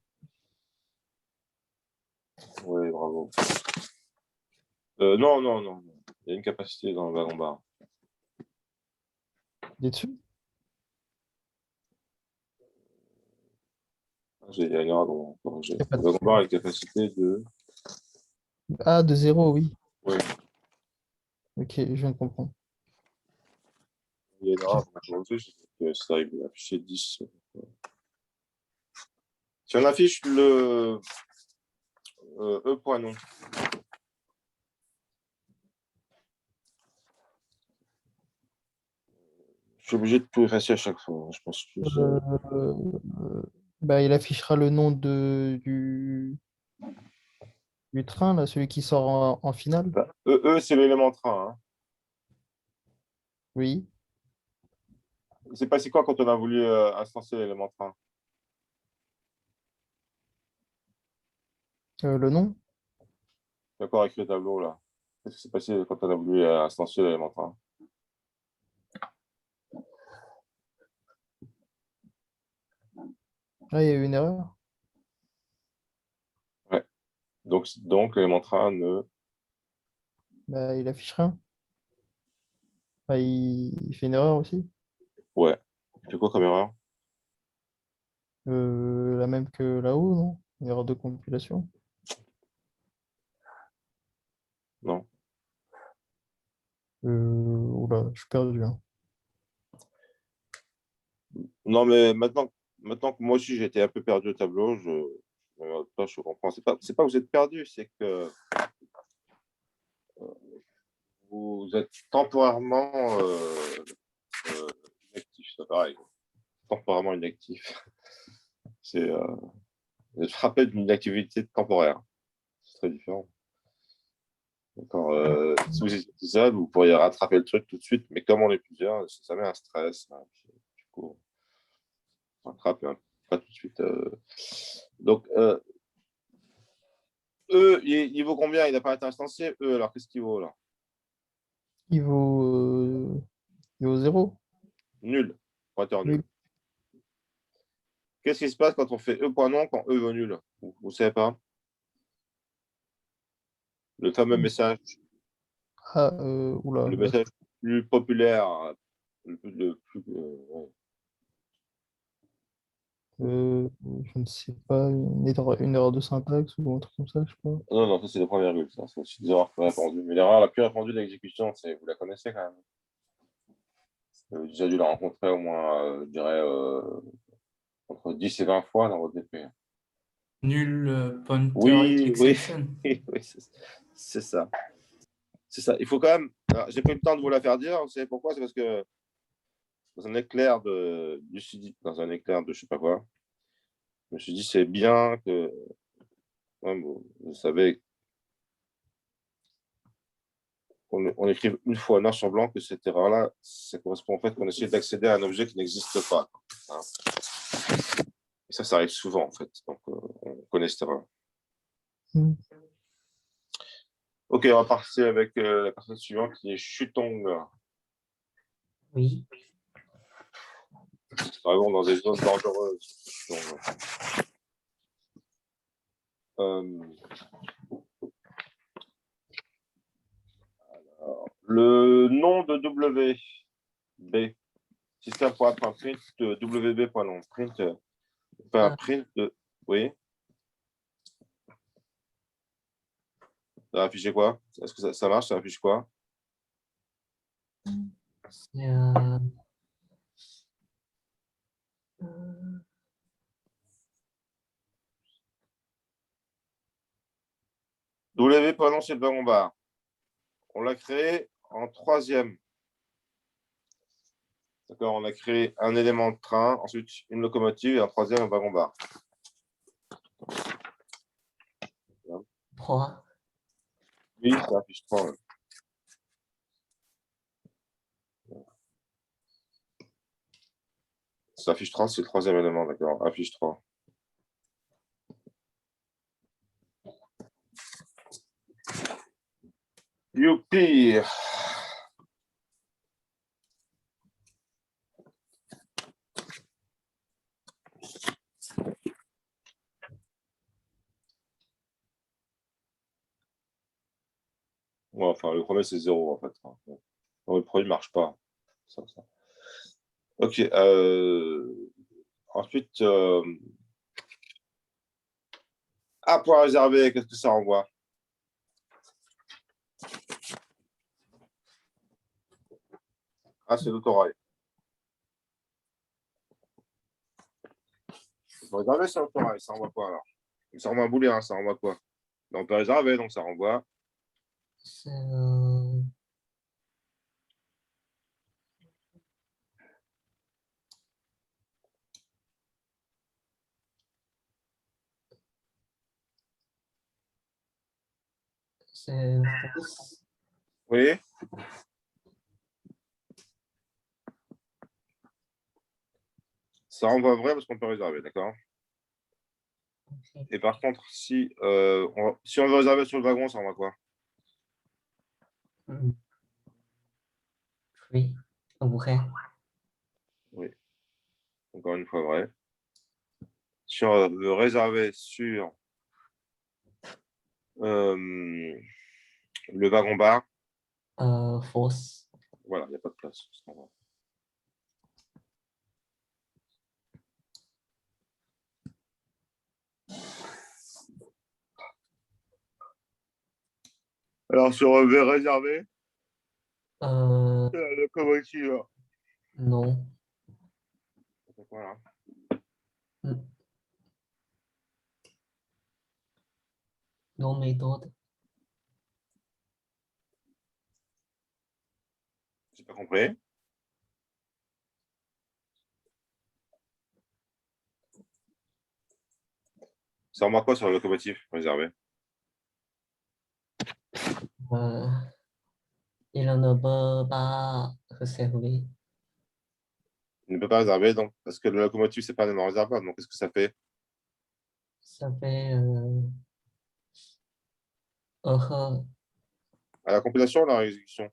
oui, bravo. Non. Il y a une capacité dans le wagon bar. Il est dessus? Il y a une erreur dans corriger. Y a pas Le de- wagon bar a une capacité de. Ah, de 0, oui. Oui, Ok, je viens de comprendre. il y a une erreur dans corriger, c'est que ça arrive d'afficher 10. Si on affiche le E.non, je suis obligé de tout effacer à chaque fois. Je pense que Bah, il affichera le nom du train, là, celui qui sort en finale. c'est l'élément train. Hein. Oui. C'est passé quoi quand on a voulu instancer l'élément train? Le nom? D'accord, avec le tableau là. Qu'est-ce qui s'est passé quand on a voulu instancer l'élément train? Ah, il y a eu une erreur. Ouais. Donc l'élément train ne. Bah, il affiche rien. Bah, il fait une erreur aussi. Ouais. C'est quoi comme erreur? La même que là-haut, non? Une erreur de compilation. Non. Oula, je suis perdu, hein. Non, mais maintenant que moi aussi j'ai été un peu perdu au tableau, je comprends. C'est pas que vous êtes perdu, c'est que vous êtes temporairement inactif. C'est pareil. Temporairement inactif. Vous êtes frappé d'une inactivité temporaire. C'est très différent. D'accord. Si vous étiez tout seul, vous pourriez rattraper le truc tout de suite, mais comme on est plusieurs, ça met un stress. Hein, du coup, on rattrape pas tout de suite. Donc, il vaut combien? Il n'a pas été instancié. Alors qu'est-ce qu'il vaut là? Il vaut, il vaut 0. Nul. Pointeur nul. Nul. Qu'est-ce qui se passe quand on fait E.non quand E vaut nul? Vous ne savez pas? Le fameux message, Ah, oula, le là, message plus populaire, je ne sais pas, une erreur de syntaxe ou un truc comme ça, je sais pas. Non, ça c'est le point virgule. Ça, c'est aussi des erreurs peu répandues. Mais l'erreur la plus répandue de l'exécution, vous la connaissez quand même. Vous avez déjà dû la rencontrer au moins, je dirais, entre 10 et 20 fois dans votre DP. Nul pointer Oui, exception. oui, c'est ça. C'est ça. Il faut quand même. J'ai pris le temps de vous la faire dire. Vous savez pourquoi? C'est parce que dans un éclair de lucidité, dans un éclair de je sais pas quoi, je me suis dit c'est bien que vous savez on écrive une fois noir sur blanc que cette erreur-là, ça correspond au fait qu'on essaie d'accéder à un objet qui n'existe pas. Hein. Et ça arrive souvent en fait. Donc on connaît cette erreur. Mm. Ok, on va passer avec la personne suivante qui est Chutong. Oui. Vraiment dans des zones dangereuses. Alors, Le nom de WB. Système.print de WB.long. Print. Enfin, print de. Oui. Ça va afficher quoi? Est-ce que ça marche? Ça affiche quoi? C'est W.long, c'est le wagon bar. On l'a créé en troisième. D'accord, on a créé un élément de train, ensuite une locomotive et un troisième, un wagon bar. 3. Oui, ça affiche 3. Ouais. Ça affiche 3, c'est le troisième élément, d'accord. Affiche 3. Youpi! Ouais, enfin, le premier, c'est 0, en fait. Non, le premier ne marche pas. Ça. Ok. Ensuite, A point réservé, qu'est-ce que ça renvoie? Ah, c'est l'autorail. Réservé, c'est l'autorail. Ça renvoie quoi alors? Ça renvoie un boulet, hein, ça renvoie quoi? On peut réserver, donc ça renvoie. C'est fausse. Oui. Ça renvoie vrai parce qu'on peut réserver, d'accord? Ok. Et par contre, si on veut réserver sur le wagon, ça renvoie quoi? Oui, vrai. Oui. Encore une fois, vrai. Si on veut réserver sur le wagon bar, Fausse. voilà, il n'y a pas de place. Alors, si on veut réserver la locomotive, Non. voilà. Non méthode. J'ai pas compris. Ça renvoie quoi sur la locomotive réservée? Il ne peut pas réserver. Il ne peut pas réserver, donc, parce que la locomotive, c'est pas un élément réservable. Donc, qu'est-ce que ça fait? Ça fait erreur. À la compilation ou à la exécution?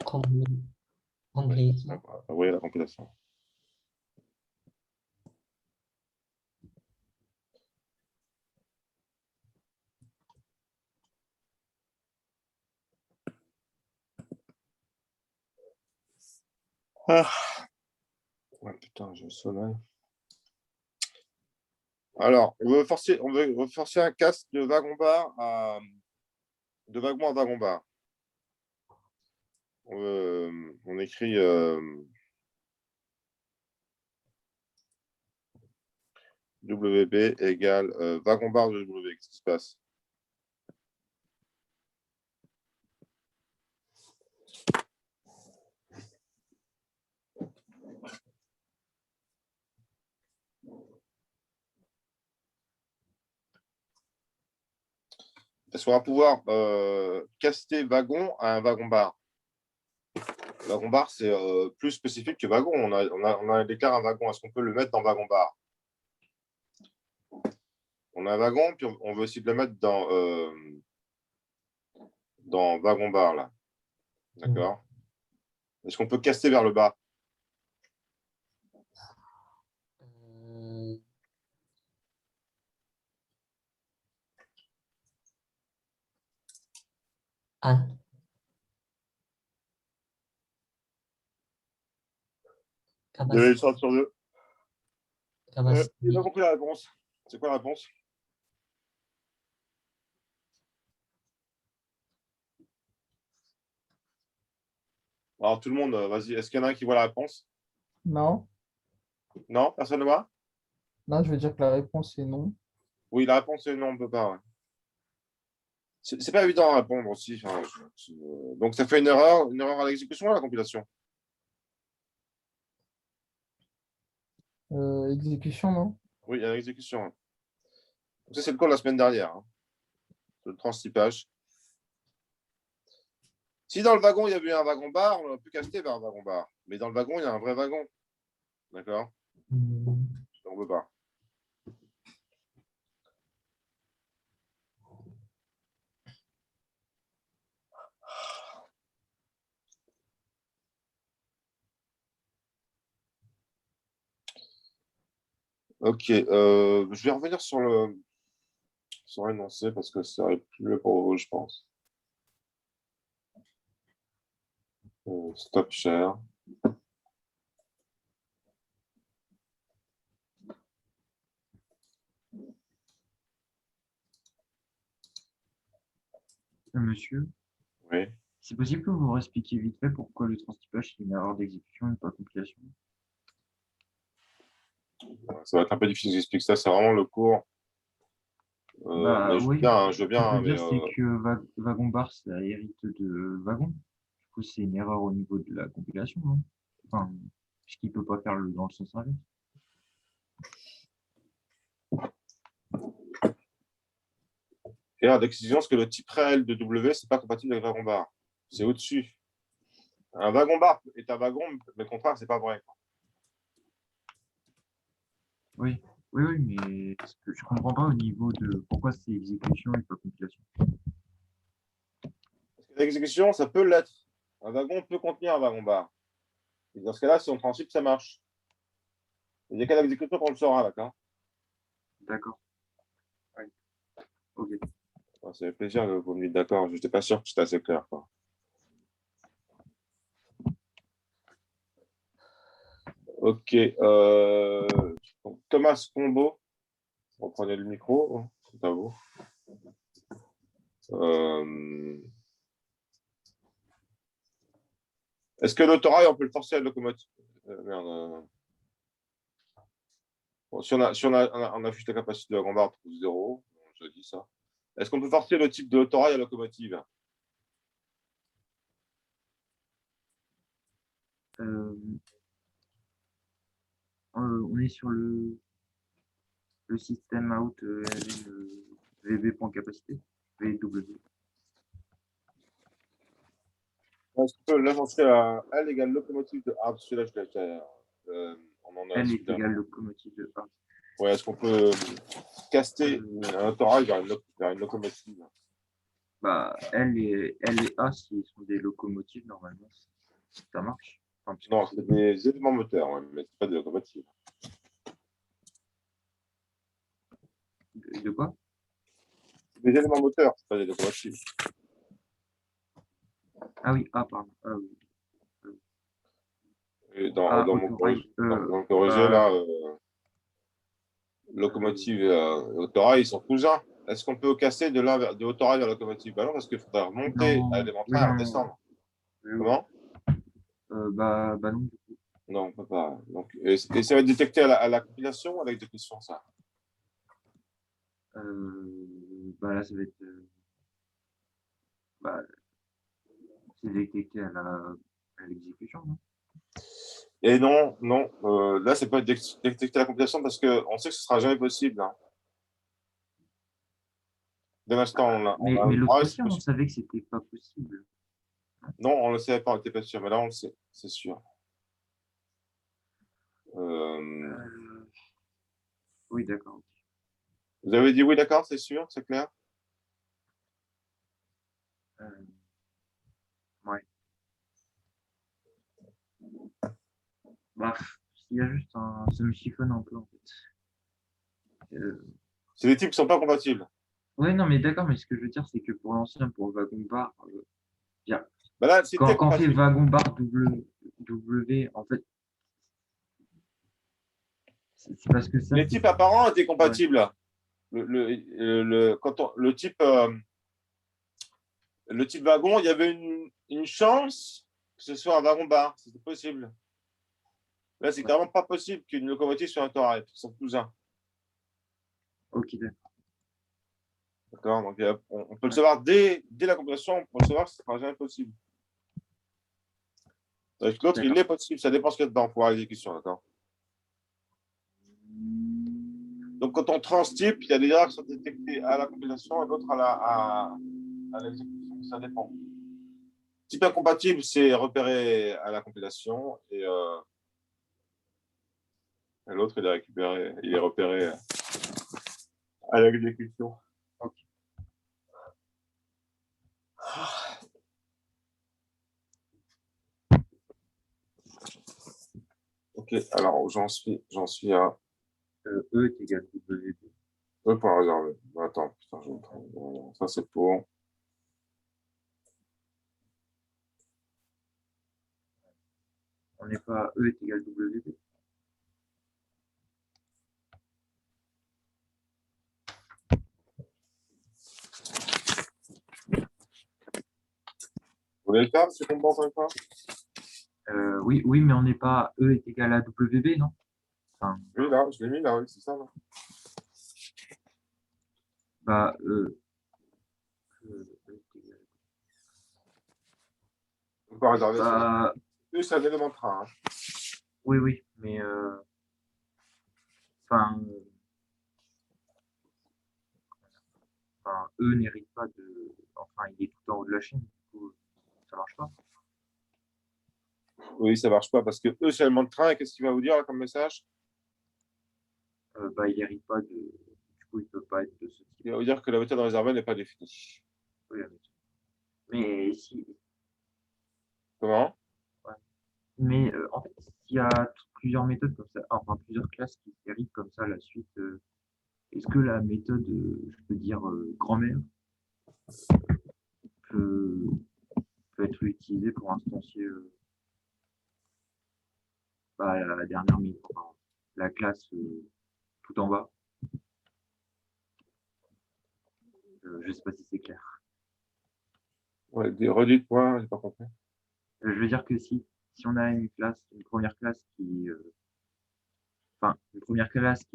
Compilation. Oui, la compilation. Ah. Ouais, putain, j'ai le sommeil. Alors, on veut forcer un casque de wagon-bar de wagon à wagon-bar. On écrit WB égale wagon-bar de W. Qu'est-ce qui se passe? Est-ce qu'on va pouvoir caster wagon à un wagon-bar? Wagon-bar, c'est plus spécifique que wagon. On a déclaré un wagon. Est-ce qu'on peut le mettre dans wagon-bar? On a un wagon, puis on veut aussi le mettre dans wagon-bar, là. D'accord? Est-ce qu'on peut caster vers le bas? An. Il y avait une Capacité. chance sur deux. J'ai pas Capacité. compris la réponse. C'est quoi la réponse? Alors, tout le monde, vas-y. Est-ce qu'il y en a un qui voit la réponse? Non, Non? Personne ne voit? non, je veux dire que la réponse est non. Oui, la réponse est non, on ne peut pas. Ouais. C'est pas évident à répondre aussi. Enfin, donc, ça fait une erreur à l'exécution ou à la compilation? Exécution, non? Oui, à l'exécution. Ouais. Donc, ça, c'est le cours de la semaine dernière. Hein, le transtypage. Si dans le wagon, il y avait un wagon-bar, on aurait pu caster vers un wagon-bar. Mais dans le wagon, il y a un vrai wagon. D'accord? On ne peut pas. Ok. Je vais revenir sur l'énoncé parce que ça serait plus mieux pour vous, je pense. Stop share. Monsieur, Oui. c'est possible que vous expliquiez vite fait pourquoi le transtypage c'est une erreur d'exécution et pas compilation? Ça va être un peu difficile d'expliquer ça. C'est vraiment le cours. Mais Oui. je veux Ce qu'on bien. peut dire, c'est que wagon bar, ça hérite de wagon. Du coup, c'est une erreur au niveau de la compilation, non? Enfin, puisqu'il peut pas faire dans le sens inverse. Erreur d'excision, parce que le type réel de W, c'est pas compatible avec wagon bar. C'est au-dessus. Un wagon bar est un wagon, mais le contraire, c'est pas vrai. Oui, mais ce que je comprends pas au niveau de pourquoi c'est exécution et pas compilation. Parce que l'exécution, ça peut l'être. Un wagon peut contenir un wagon bar. Et dans ce cas-là, si on principe, ça marche. Il n'y a qu'à l'exécution qu'on le saura, d'accord? D'accord. Oui. Ok. Ça fait plaisir que vous me dites d'accord. Je n'étais pas sûr que c'était assez clair, quoi. Ok. Donc, Thomas Combo. Reprenez le micro. C'est à vous. Est-ce que l'autorail, on peut le forcer à la locomotive? Merde. Bon, si on affiche la capacité de la rambarde pour 0, je dis ça. Est-ce qu'on peut forcer le type de l'autorail à la locomotive? On est sur le système out VB.capacité, VW. Est-ce qu'on peut l'avancer à L égale locomotive de A? Celui-là, je l'ai fait. On en a L est celui-là. égale locomotive de A. Ouais, est-ce qu'on peut caster un autorail vers une locomotive? L et A, s'ils sont des locomotives, normalement, ça marche. Enfin, Non, c'est des éléments moteurs, ouais, mais c'est pas des locomotives. de quoi? Des éléments moteurs, c'est pas des locomotives. Ah oui, A, pardon. Ah, oui. Et dans mon autorail, dans le corrigé, là, locomotive et autorail, ils sont cousins. Est-ce qu'on peut casser de autorail vers locomotive? Bah non, parce qu'il faudra remonter Non. à l'élémentaire et descendre. Comment? Non, du coup. Non, on peut pas. Donc, et ça va être détecté à la compilation ou à l'exécution, ça? Là, ça va être. C'est détecté à l'exécution, non? Et non, non. Là, c'est pas détecté à la compilation parce qu'on sait que ce sera jamais possible. Hein. D'un instant, Mais l'autre fois, on savait que c'était pas possible. Non, on le savait pas, on n'était pas sûr, mais là, on le sait, c'est sûr. Oui, d'accord. Vous avez dit oui, d'accord, c'est sûr, c'est clair? Ouais. Il y a juste ça me chiffonne un peu, en fait. C'est des types qui ne sont pas compatibles. Ouais, non, mais d'accord, mais ce que je veux dire, c'est que pour l'ancien, pour le wagon bar, bien, Bah là, c'était quand on fait compatible. wagon bar W, en fait, c'est parce que ça, Les c'est. types apparents étaient Ouais, compatibles. Le type wagon, il y avait une chance que ce soit un wagon-bar. C'était possible. Là, c'est ouais. carrément pas possible qu'une locomotive soit un torrent. Ils sont cousins. Ok, d'accord. D'accord. Donc, on peut le Ouais, savoir dès la compilation, on peut le savoir, ce sera jamais possible. Avec l'autre, il d'accord. est possible. Ça dépend ce qu'il y a dedans pour l'exécution. D'accord. Donc, quand on transtype, il y a des erreurs qui sont détectées à la compilation et d'autres à l'exécution. Ça dépend. Type incompatible, c'est repéré à la compilation et l'autre, il est repéré à l'exécution. Ok. Ok, alors j'en suis à E est égal à WB. E pour réserver. Attends, putain, ça c'est pour. On n'est pas E est égal à WB. Vous voulez le faire, c'est qu'on pense pas? Oui, oui, mais on n'est pas E est égal à WB, non? Enfin, Oui, là, je l'ai mis là, oui, c'est ça. Là. bah, E est égal On peut réserver, c'est bon. bah, Oui, c'est un élément de train. Hein. oui, oui, mais enfin, E n'hérite pas de. Enfin, il est tout en haut de la chaîne, du coup, ça marche pas. Oui, ça marche pas parce que E, c'est l'élément de train. Et qu'est-ce qu'il va vous dire là, comme message? Bah, il n'hérite pas de. Du coup, il peut pas être de ce type. Il va vous dire que la méthode réservée n'est pas définie. Oui, mais si. Comment? Ouais. Mais en fait, s'il y a plusieurs méthodes comme ça, enfin plusieurs classes qui héritent comme ça la suite, est-ce que la méthode, je peux dire grand-mère, peut, peut être utilisée pour instancier bah, la dernière méthode, enfin, la classe tout en bas? Je sais pas si c'est clair. Ouais, redites-moi, j'ai pas compris. Je veux dire que si on a une classe, une première classe qui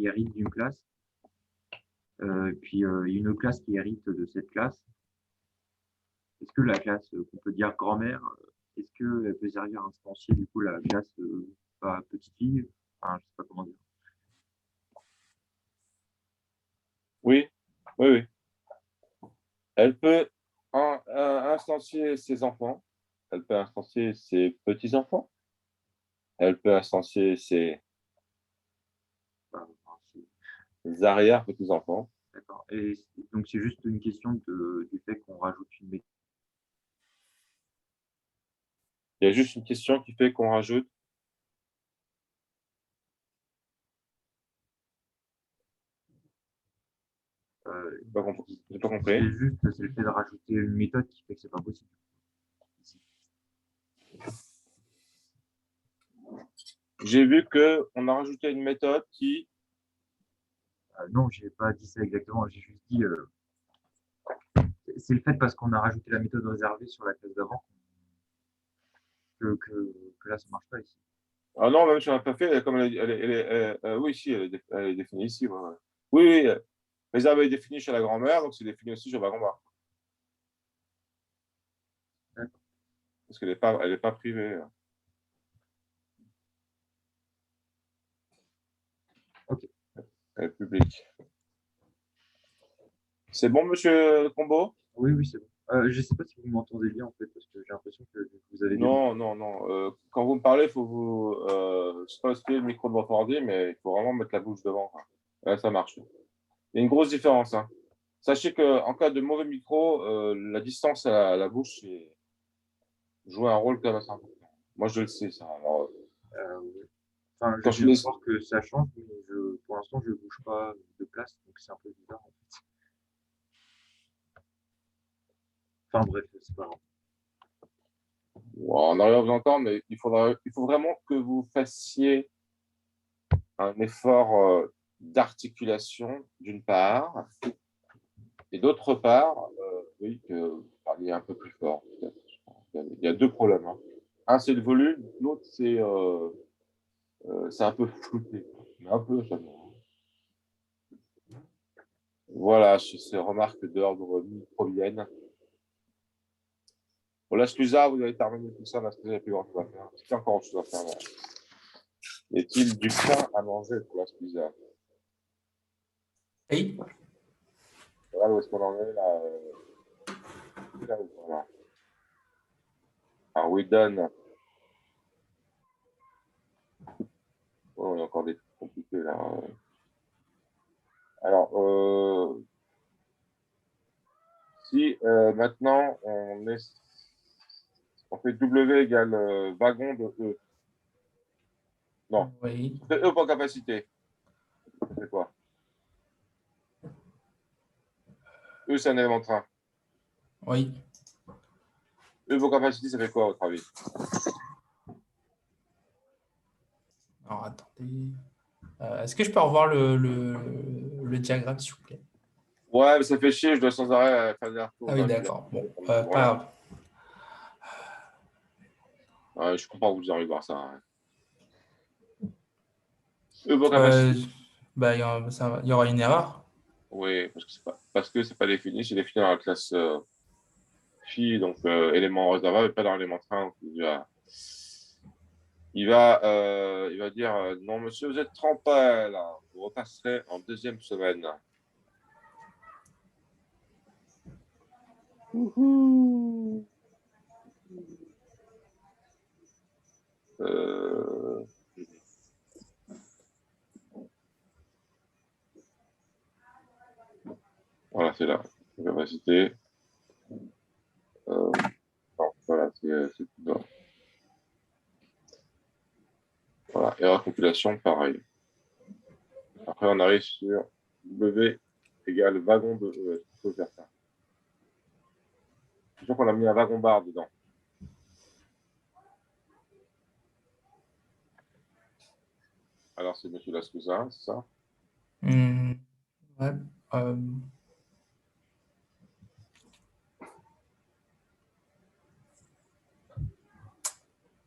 hérite d'une classe, puis une autre classe qui hérite de cette classe, est-ce que la classe qu'on peut dire grand-mère, est-ce qu'elle peut servir à instancier du coup la classe petite fille? Enfin, je sais pas comment dire. Oui, oui, oui. Elle peut instancier ses enfants. Elle peut instancier ses petits-enfants. Elle peut instancier ses Enfin, arrière-petits-enfants. d'accord. Et donc c'est juste une question du fait qu'on rajoute une méthode. Il y a juste une question qui fait qu'on rajoute. J'ai pas compris. J'ai pas compris. C'est le fait de rajouter une méthode qui fait que c'est pas possible. J'ai vu qu'on a rajouté une méthode qui. Non, j'ai pas dit ça exactement. J'ai juste dit c'est le fait parce qu'on a rajouté la méthode réservée sur la classe d'avant que là ça marche pas ici. Ah non, même si on n'a pas fait, comme oui, si, elle est définie ici. Ouais, ouais. Oui, oui, réservé est défini chez la grand-mère, donc c'est défini aussi sur la grand-mère. D'accord. Parce qu'elle est pas privée. Ok. Elle est publique. C'est bon, monsieur Combo? Oui, oui, c'est bon. Je sais pas si vous m'entendez bien en fait, parce que j'ai l'impression que vous avez des bruits. Non, non, non. Quand vous me parlez, il faut vous. Je sais pas si le micro de votre ordi, mais il faut vraiment mettre la bouche devant. Quoi. Là, ça marche. Il y a une grosse différence. Hein. Sachez qu'en cas de mauvais micro, la distance à la bouche joue un rôle quand même assez important. Moi, je le sais, ça. Alors, Ouais. Enfin, quand je je viens de laisse. voir que ça change, mais pour l'instant, je bouge pas de place, donc c'est un peu bizarre en fait. Enfin bref, c'est pas grave. On arrive à vous entendre, mais il faut vraiment que vous fassiez un effort d'articulation, d'une part, et d'autre part, oui, que vous parliez un peu plus fort. Peut-être. Il y a deux problèmes. Hein. Un, c'est le volume, l'autre, c'est un peu flouté, mais un peu seulement. Voilà, sur ces remarques d'ordre microbienne. Bon, la SCUSA, vous avez terminé tout ça, la SCUSA, il n'y a plus grand chose à faire. Est-ce qu'il y a encore autre chose à faire? Y a-t-il du pain à manger pour la SCUSA? Oui. Voilà où est-ce qu'on en est là, voilà. Alors, we done. Oh, il y a encore des trucs compliqués là. Alors, si maintenant on fait W égale wagon de E. Non, Oui. on fait E pour capacité. Ça fait quoi? E, c'est un élément de train. Oui. E pour capacité, ça fait quoi, à votre avis? Alors, attendez. Est-ce que je peux revoir le diagramme, s'il vous plaît? Ouais, mais ça fait chier, je dois sans arrêt faire des retours. Ah oui, d'accord. Bon, pas grave. Ouais, je comprends que vous arrivez à voir ça. Hein. E pour capacité. Il y aura une erreur. Oui, parce que c'est pas défini, c'est défini dans la classe phi, donc élément réservable, et pas dans l'élément train. Donc, il va dire non, monsieur, vous êtes trompé, là. Vous repasserez en deuxième semaine. Euh, Voilà, c'est là. La capacité. Non, voilà, c'est tout là. Voilà, erreur compilation, pareil. Après, on arrive sur W égale wagon de E. Est-ce qu'il faut faire ça? C'est sûr qu'on a mis un wagon bar dedans. Alors, c'est monsieur Lascousin, c'est ça? Ouais.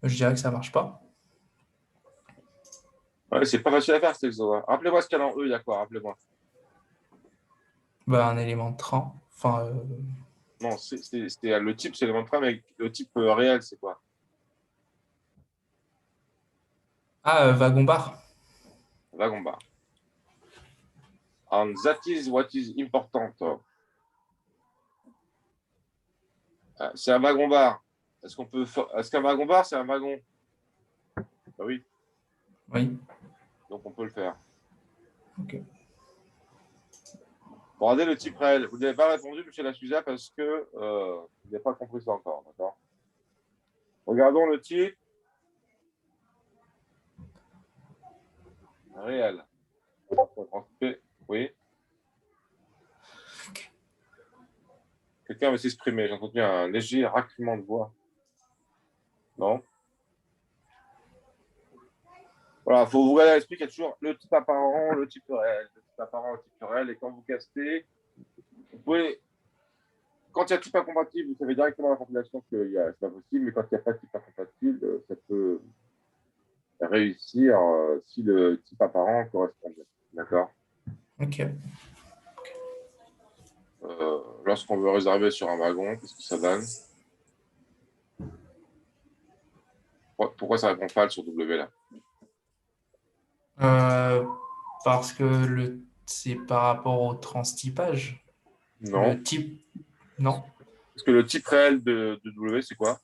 Je dirais que ça marche pas. Ouais, c'est pas facile à faire, cet exo. Rappelez-moi ce qu'il y a dans E, il y a quoi? Rappelez-moi. Un élément de train. Enfin, Non, le type, c'est l'élément de train, mais le type réel, c'est quoi? wagon-bar. Wagon bar. And that is what is important. C'est un wagon bar. Est-ce qu'un wagon bar, c'est un wagon? Bah oui. Oui. Donc on peut le faire. Ok. Bon, regardez le type réel. Vous n'avez pas répondu, monsieur Lascuzia, parce que vous n'avez pas compris ça encore. D'accord? Regardons le type réel. Oui. Quelqu'un veut s'exprimer. J'ai entendu un léger raclement de voix. Non? Voilà, il faut vous regarder à l'esprit qu'il y a toujours le type apparent, le type réel, le type apparent, le type réel. Et quand vous castez, vous pouvez. Quand il y a type incompatible, vous savez directement la compilation que c'est pas possible, mais quand il n'y a pas de type incompatible, ça peut réussir si le type apparent correspond bien. D'accord? Ok. Lorsqu'on veut réserver sur un wagon, qu'est-ce que ça donne? Pourquoi ça répond pas sur W là? Parce que c'est par rapport au transtypage. Non. Le type. Non. Parce que le type réel de W, c'est quoi?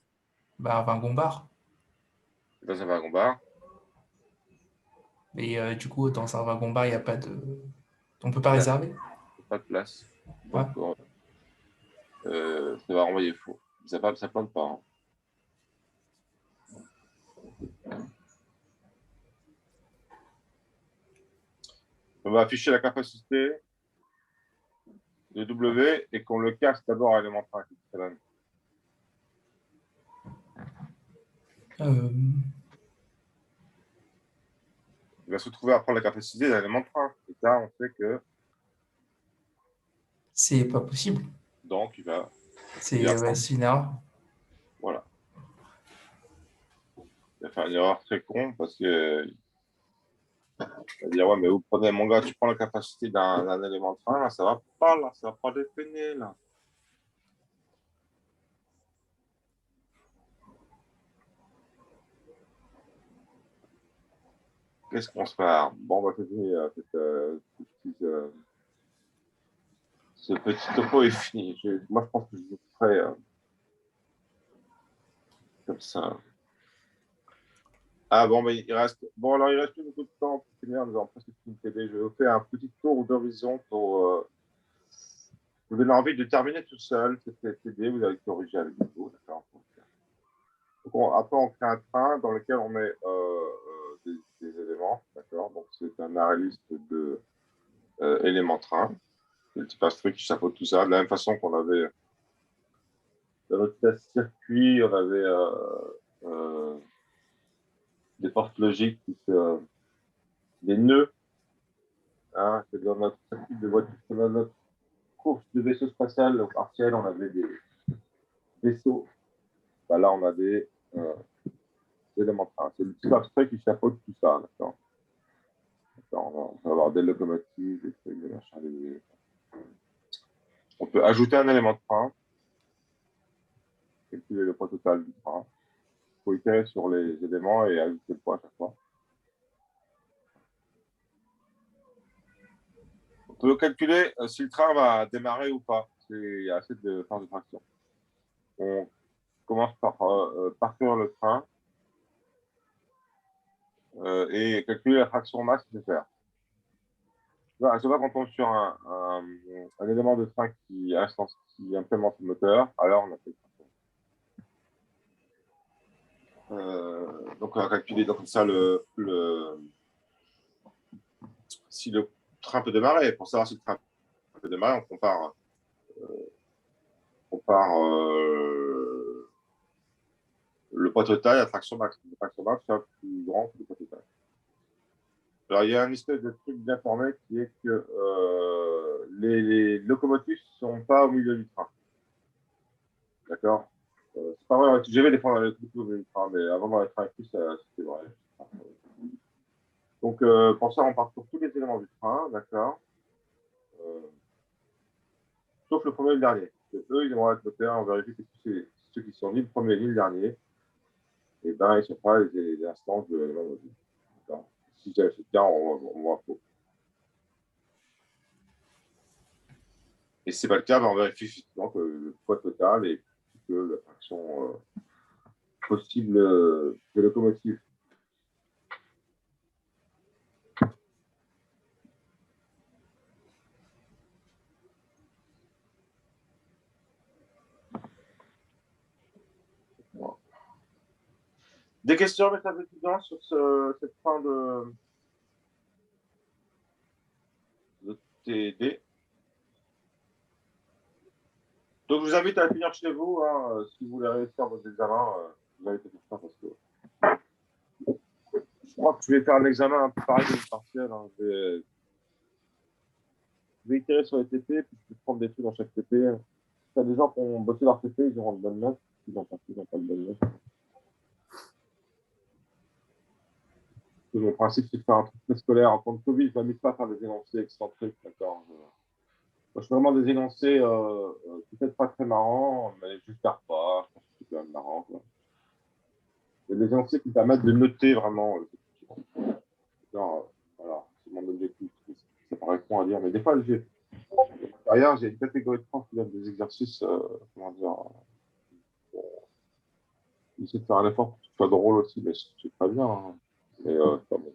Wagon-bar. Dans un wagon bar. Et du coup, dans un wagon-bar, il n'y a pas de. On ne peut pas réserver. Pas de place. Ouais. Donc, ça va renvoyer faux. Ça plante pas. Hein. On va afficher la capacité de W et qu'on le casse d'abord à l'élément train. Euh, Il va se trouver à prendre la capacité d'un élément de train. Et ça, on sait que c'est pas possible. donc il va. C'est ouais, c'est une erreur. Voilà. Il va faire une erreur très con parce que. Il va dire, ouais, mais vous prenez, mon gars, tu prends la capacité d'un élément de train, là, ça va pas, là, ça va pas dépeiner, là. Qu'est-ce qu'on se fait? Bon, bah, ce petit topo est fini. Moi, je pense que je le ferai comme ça. Ah bon, mais il reste. Bon, alors il reste plus beaucoup de temps pour finir. Nous avons presque fini le TD. Je vais vous faire un petit tour d'horizon pour vous donner envie de terminer tout seul cette TD. Vous avez corrigé avec vous, d'accord? Donc, après, on crée un train dans lequel on met des éléments, d'accord? Donc, c'est un arrêt liste de éléments train. Le type instruit qui chapeaute tout ça. De la même façon qu'on avait dans notre test circuit, on avait des portes logiques, des nœuds, hein, que dans notre circuit de voiture, dans notre course de vaisseau spatial partiel, on avait des vaisseaux. Bah, là, on a des éléments de train. C'est le type abstrait qui chapeaute tout ça, d'accord? On va avoir des locomotives, des trucs, des machins, des... On peut ajouter un élément de train, calculer le poids total du train. Il faut itérer sur les éléments et ajouter le poids à chaque fois. On peut calculer si le train va démarrer ou pas. Il y a assez de force de traction. On commence par parcourir le train et calculer la traction masse nécessaire. À chaque fois qu'on tombe sur un élément de train qui implémente le moteur, alors on a fait donc on va calculer donc ça si le train peut démarrer. Pour savoir si le train peut démarrer, on compare le poids total et la traction max. La traction max c'est plus grand que le poids total. Alors, il y a un espèce de truc bien formé qui est que les locomotives ne sont pas au milieu du train. D'accord? C'est pas vrai, j'avais des fois dans les locomotives au milieu du train, mais avant dans les trains plus, c'était vrai. Donc, pour ça, on part sur tous les éléments du train, d'accord? Sauf le premier et le dernier. Eux, ils vont être moteur, on vérifie que ceux qui sont ni le premier ni le dernier, et ben, ils ne sont pas les instances de l'élément mobile. D'accord? Si c'est le cas, on va faux. Et si ce n'est pas le cas, ben on vérifie effectivement que le poids total est plus que la fraction possible de locomotive. Voilà. Des questions, mes chers étudiants, sur cette fin de TD? Donc, je vous invite à finir chez vous. Hein, si vous voulez réussir vos examens, vous invite à faire ça parce que je crois que je vais faire un examen un peu pareil que le partiel. Hein. Je vais itérer sur les TP, puis je vais prendre des trucs dans chaque TP. Il y a des gens qui ont bossé leur TP, ils auront de bonnes notes. Ils n'ont pas de bonnes notes. Mon principe, c'est de faire un truc très scolaire. En tant que Covid, je ne m'amuse pas à faire des énoncés excentriques. D'accord. Moi, je fais vraiment des énoncés peut-être pas très marrants, mais j'espère pas. Je pense que c'est quand même marrant. Quoi. Il y a des énoncés qui permettent de noter vraiment. Voilà, c'est mon objectif. Ça paraît con à dire, mais des fois, derrière, j'ai une catégorie de profs qui donnent des exercices, comment dire, ils essaient de faire un effort pour que ce soit drôle aussi, mais c'est très bien. Hein. Mais pas bon.